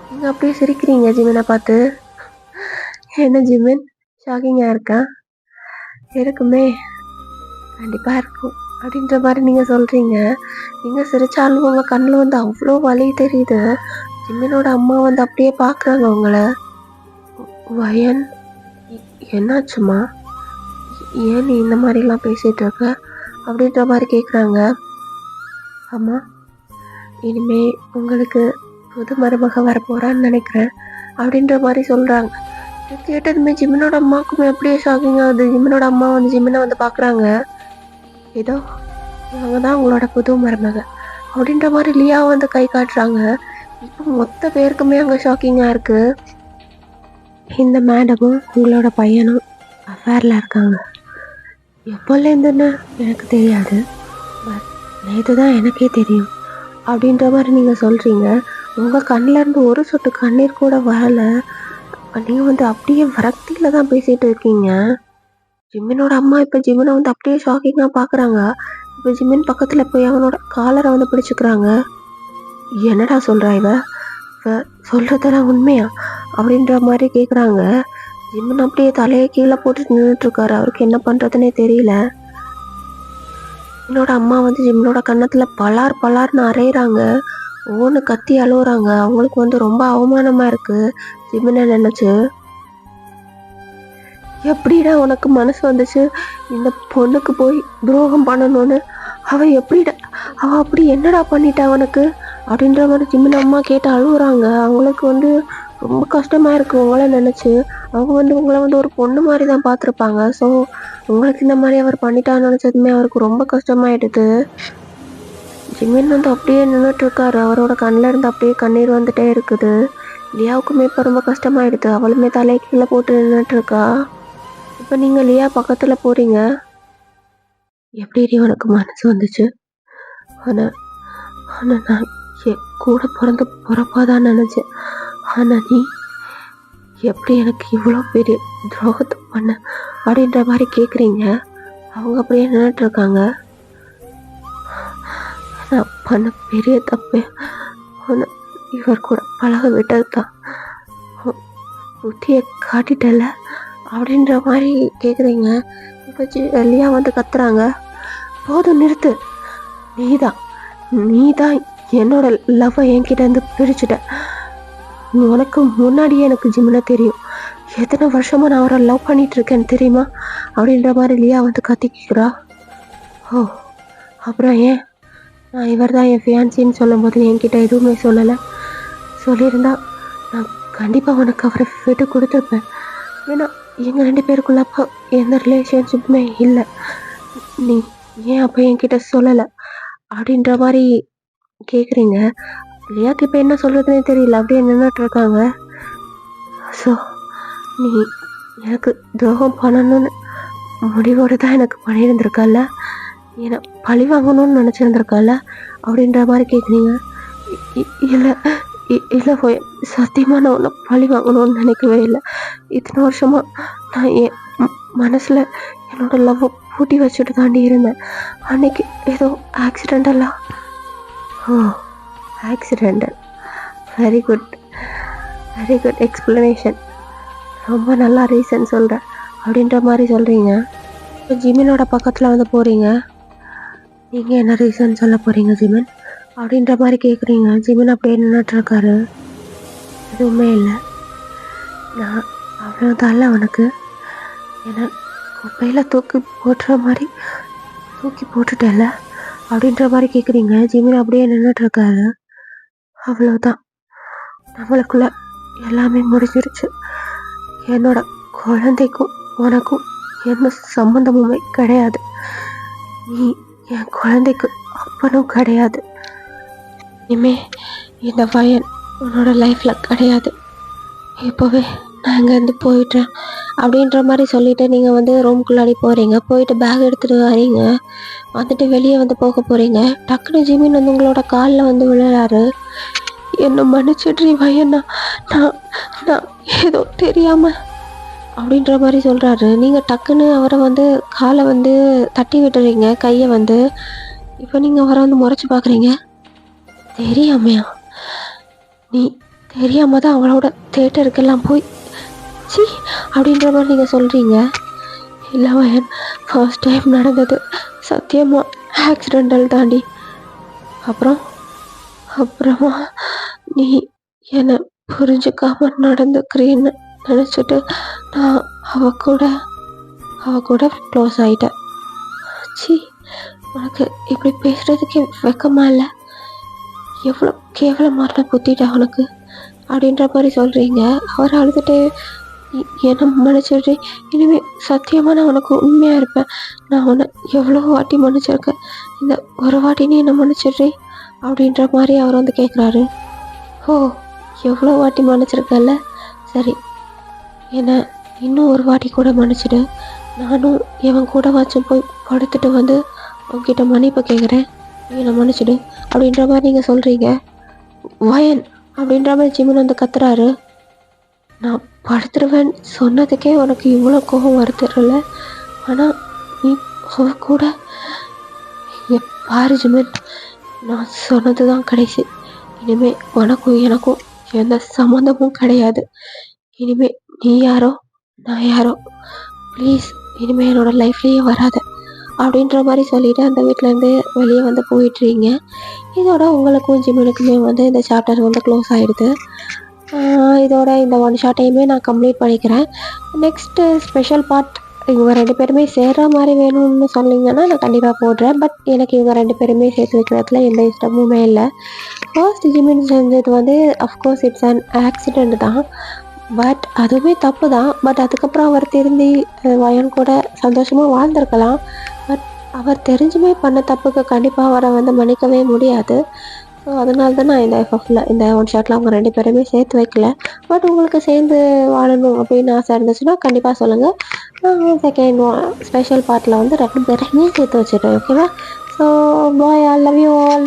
நீங்க அப்படியே சிரிக்கிறீங்க ஜிமினை பார்த்து. என்ன ஜிமின் ஷாக்கிங்கா இருக்கா? இருக்குமே, கண்டிப்பா இருக்கும். அப்படின்ற மாரி நீங்க சொல்றீங்க. நீங்க சிரிச்சாலும் உங்க கண்ணுல வந்து அவ்வளோ வலி தெரியுது. ஜிமினோட அம்மா வந்து அப்படியே பார்க்குறாங்க உங்கள. வயன் என்னாச்சும்மா? ஏன் நீ இந்த மாதிரிலாம் பேசிட்டு இருக்க? அப்படின்ற மாதிரி கேட்குறாங்க. அம்மா, இனிமே உங்களுக்கு புது மருமக வரப்போறான்னு நினைக்கிறேன் அப்படின்ற மாதிரி சொல்றாங்க. இது கேட்டதுமே ஜிமினோட அம்மாவுக்குமே அப்படியே ஷாக்கிங் ஆகுது. ஜிமினோட அம்மா வந்து ஜிமினை வந்து பார்க்குறாங்க. ஏதோ இவங்க தான் உங்களோட புது மருமக அப்படின்ற மாதிரி லியா வந்து கை காட்டுறாங்க. இப்போ மொத்த பேருக்குமே அங்கே ஷாக்கிங்காக இருக்கு. இந்த மேடமும் உங்களோட பையனும் அஃபேரில் இருக்காங்க. எப்போலேருந்துன்னு எனக்கு தெரியாது, பட் நேற்று தான் எனக்கே தெரியும் அப்படின்ற மாதிரி நீங்கள் சொல்கிறீங்க. உங்கள் கண்ணிலேருந்து ஒரு சொட்டு கண்ணீர் கூட வரலை. நீங்கள் வந்து அப்படியே விரக்தியில் தான் பேசிகிட்டு இருக்கீங்க. ஜிமினோட அம்மா இப்போ ஜிமினை வந்து அப்படியே ஷாக்கிங்காக பார்க்குறாங்க. இப்போ ஜிமின் பக்கத்தில் போய் அவனோட காலரை வந்து பிடிச்சிக்கிறாங்க. என்னடா சொல்கிறா இவ சொல்கிறதெல்லாம் உண்மையா அப்படின்ற மாதிரி கேட்குறாங்க. ஜிமின் அப்படியே தலையை கீழே போட்டு நின்றுட்டு இருக்காரு. அவருக்கு என்ன பண்ணுறதுனே தெரியல. என்னோட அம்மா வந்து ஜிமினோட கன்னத்தில் பலார்னு அரைகிறாங்க. ஒவ்வொன்று கத்தி அழுவுறாங்க. அவங்களுக்கு வந்து ரொம்ப அவமானமாக இருக்குது ஜிமினை நினச்சி. எப்படிடா உனக்கு மனசு வந்துச்சு இந்த பொண்ணுக்கு போய் துரோகம் பண்ணணும்னு? அவள் அப்படி என்னடா பண்ணிட்டா அவனுக்கு அப்படின்ற மாதிரி ஜிமின் அம்மா கேட்டு அழுகுறாங்க. அவங்களுக்கு வந்து ரொம்ப கஷ்டமாக இருக்குது உங்களை நினச்சி. அவங்க வந்து உங்களை வந்து ஒரு பொண்ணு மாதிரி தான் பார்த்துருப்பாங்க. ஸோ உங்களுக்கு இந்த மாதிரி அவர் பண்ணிட்டான்னு நினச்சதுமே அவருக்கு ரொம்ப கஷ்டமாயிடுது. ஜிமின் வந்து அப்படியே நின்றுட்டுருக்காரு. அவரோட கண்ணில் இருந்து அப்படியே கண்ணீர் வந்துட்டே இருக்குது. லியாவுக்குமே இப்போ ரொம்ப கஷ்டமாயிடுது. அவளுமே தலையை கீழே போட்டு நின்றுட்டுருக்கா. இப்போ நீங்கள் லியா பக்கத்தில் போகிறீங்க. எப்படி உனக்கு மனசு வந்துச்சு? ஆனால் நான் கூட பிறந்து பிறப்பாதான் நினச்சேன். ஆனால் நீ எப்படி எனக்கு இவ்வளோ பெரிய துரோகத்தை பண்ண அப்படின்ற மாதிரி கேட்குறீங்க. அவங்க அப்படியே நின்றுட்டுருக்காங்க. நான் பண்ண பெரிய தப்பு ஒன்று இவர் கூட பழக விட்டது தான். புத்தியை காட்டிட்டல அப்படின்ற மாதிரி கேட்குறீங்க. இப்போ லியா வந்து கத்துறாங்க. போதும் நிறுத்து. நீ தான் என்னோட லவ்வை என்கிட்ட இருந்து பிரிச்சுட்ட. உனக்கு முன்னாடியே எனக்கு ஜிமினை தெரியும். எத்தனை வருஷமா நான் அவரை லவ் பண்ணிட்டு இருக்கேன்னு தெரியுமா அப்படின்ற மாதிரி லியா வந்து கத்திக்கிறா. ஓ, அப்புறம் ஏன் நான் இவர் தான் என் ஃபியான்சின்னு சொல்லும்போது என்கிட்ட எதுவுமே சொல்லலை? சொல்லியிருந்தா நான் கண்டிப்பாக உனக்கு அவரை விட்டு கொடுத்துருப்பேன். ஏன்னா எங்கள் 2 பேருக்குள்ள அப்போ எந்த ரிலேஷன்ஷிப்புமே இல்லை. நீ ஏன் அப்போ என்கிட்ட சொல்லலை அப்படின்ற மாதிரி கேட்குறீங்க. லியாக்கு இப்போ என்ன சொல்கிறதுனே தெரியல. அப்படியே நின்றுட்டுருக்காங்க. ஸோ நீ எனக்கு துரோகம் பண்ணணும்னு முடிவோடு தான் எனக்கு பண்ணியிருந்திருக்கல, என்னை பழி வாங்கணும்னு நினச்சிருந்துருக்கல அப்படின்ற மாதிரி கேட்குறீங்க. இல்லை போய் சத்தியமாக நான் உன்னை பழி வாங்கணும்னு நினைக்கவே இல்லை. இத்தனை வருஷமாக நான் என் மனசில் என்னோட லவ்வை பூட்டி வச்சுட்டு தாண்டி இருந்தேன். அன்னைக்கு ஏதோ ஆக்சிடெண்டெல்லாம். ஓ, ஆக்சிடெண்டல். Very good explanation. ரொம்ப நல்லா ரீசன் சொல்கிறேன் அப்படின்ற மாதிரி சொல்கிறீங்க. இப்போ ஜிமினோட பக்கத்தில் வந்து போகிறீங்க. நீங்கள் என்ன ரீசன் சொல்ல போகிறீங்க ஜிமின் அப்படின்ற மாதிரி கேட்குறீங்க. ஜிமின் அப்படியே நின்றுட்டுருக்காரு. எதுவுமே இல்லை. நான் அவ்வளோதான்ல அவனுக்கு என்ன குப்பையில் தூக்கி போட்டுற மாதிரி தூக்கி போட்டுட்டேல அப்படின்ற மாதிரி கேட்குறீங்க. ஜிமின் அப்படியே நின்றுட்டுருக்காரு. அவ்வளோதான், நம்மளுக்குள்ள எல்லாமே முடிஞ்சிருச்சு. என்னோட குழந்தைக்கும் உனக்கும் எந்த சம்மந்தமுமே கிடையாது. நீ என் குழந்தைக்கு அப்பனும் கிடையாது. இனிமே இந்த பையன் உன்னோட லைஃப்பில் கிடையாது. இப்போவே நான் இங்கேருந்து போயிட்டேன் அப்படின்ற மாதிரி சொல்லிவிட்டு நீங்கள் வந்து ரூம்குள்ளாடி போகிறீங்க. போயிட்டு பேக் எடுத்துகிட்டு வரீங்க. வந்துட்டு வெளியே வந்து போக போகிறீங்க. டக்குனு ஜிமின் வந்து உங்களோட காலில் வந்து விழுறாரு. என்னை மன்னிச்சிட்றி பையனா, நான் நான் ஏதோ தெரியாமல் அப்படின்ற மாதிரி சொல்கிறாரு. நீங்கள் டக்குன்னு அவரை வந்து காலை வந்து தட்டி விட்டுறீங்க, கையை வந்து. இப்போ நீங்கள் அவரை வந்து முறைச்சி பார்க்குறீங்க. தெரியாமையா? நீ தெரியாமல் தான் அவளோட தேட்டருக்கெல்லாம் போய் சி அப்படின்ற மாதிரி நீங்கள் சொல்கிறீங்க. இல்லை வயன், ஃபர்ஸ்ட் டைம் நடந்தது சத்தியமாக ஆக்சிடெண்டல் தாண்டி. அப்புறமா நீ என்னை புரிஞ்சுக்காம நடந்துக்கிறேன்னு நினச்சிட்டு நான் அவ கூட க்ளோஸ் ஆகிட்டேன். சி, உனக்கு இப்படி பேசுகிறதுக்கே வெக்கமா இல்லை? எவ்வளோ கேவலமான புத்திட்டா உனக்கு அப்படின்ற மாதிரி சொல்கிறீங்க. அவர் அழுதுகிட்டே என்னை மன்னிச்சிடுறி, இனிமேல் சத்தியமாக நான் உனக்கு உண்மையாக இருப்பேன். நான் உன்னை எவ்வளோ வாட்டி மன்னிச்சிருக்கேன், இந்த ஒரு வாட்டி நீ என்னை மன்னிச்சிடுறி அப்படின்ற மாதிரி அவர் வந்து கேட்குறாரு. ஓ, எவ்வளோ வாட்டி மன்னிச்சிருக்கல, சரி என்னை இன்னும் ஒரு வாட்டி கூட மன்னிச்சிடு. நானும் இவன் கூட வச்சும் போய் படுத்துட்டு வந்து உங்ககிட்ட மன்னிப்பு கேட்குறேன், நீ என்னை மன்னிச்சிடு அப்படின்ற மாதிரி நீங்கள் சொல்கிறீங்க. வயன் அப்படின்ற மாதிரி ஜிமின் வந்து கத்துறாரு. நான் படுத்துருவேன் சொன்னதுக்கே உனக்கு இவ்வளோ கோபம் வருதுல, ஆனால் நீ அவ கூட இங்கே பாரு ஜிமின், நான் சொன்னது தான் கடைசி. இனிமேல் உனக்கும் எனக்கும் எந்த சம்மந்தமும் கிடையாது. இனிமேல் நீ யாரோ நான் யாரோ, ப்ளீஸ் இனிமேல் என்னோட லைஃப்லேயே வராத அப்படின்ற மாதிரி சொல்லிவிட்டு அந்த வீட்டிலேருந்து வெளியே வந்து போயிட்டுறீங்க. இதோட உங்களுக்கும் ஜிமினுக்குமே வந்து இந்த சாப்டர் வந்து க்ளோஸ் ஆகிடுது. இதோட இந்த ஒன் ஷாட்டையுமே நான் கம்ப்ளீட் பண்ணிக்கிறேன். நெக்ஸ்ட்டு ஸ்பெஷல் பார்ட் இவங்க 2 பேருமே சேர்ற மாதிரி வேணும்னு சொன்னீங்கன்னா நான் கண்டிப்பாக போடுறேன். பட் எனக்கு இவங்க 2 பேருமே சேர்த்து வைக்கிறதுல எந்த இஷ்டமுமே இல்லை. ஃபர்ஸ்ட் ஜிமின் செஞ்சது வந்து அஃப்கோர்ஸ் இட்ஸ் அன் ஆக்சிடெண்ட் தான், பட் அதுவுமே தப்பு தான். பட் அதுக்கப்புறம் அவர் திருந்தி வயன் கூட சந்தோஷமாக வாழ்ந்திருக்கலாம். பட் அவர் தெரிஞ்சுமே பண்ண தப்புக்கு கண்டிப்பாக அவரை வந்து மன்னிக்கவே முடியாது. ஸோ அதனால தான் நான் இந்த எஃப்எஃப்ல இந்த ஒன் ஷாட்டில் அவங்க 2 பேருமே சேர்த்து வைக்கல. பட் உங்களுக்கு சேர்ந்து வாழணும் அப்படின்னு ஆசை இருந்துச்சுன்னா கண்டிப்பாக சொல்லுங்கள். செகண்ட் ஸ்பெஷல் பார்ட்டில் வந்து 2 பேரையுமே சேர்த்து வச்சுட்டேன். ஓகேவா? So bye, I love you all.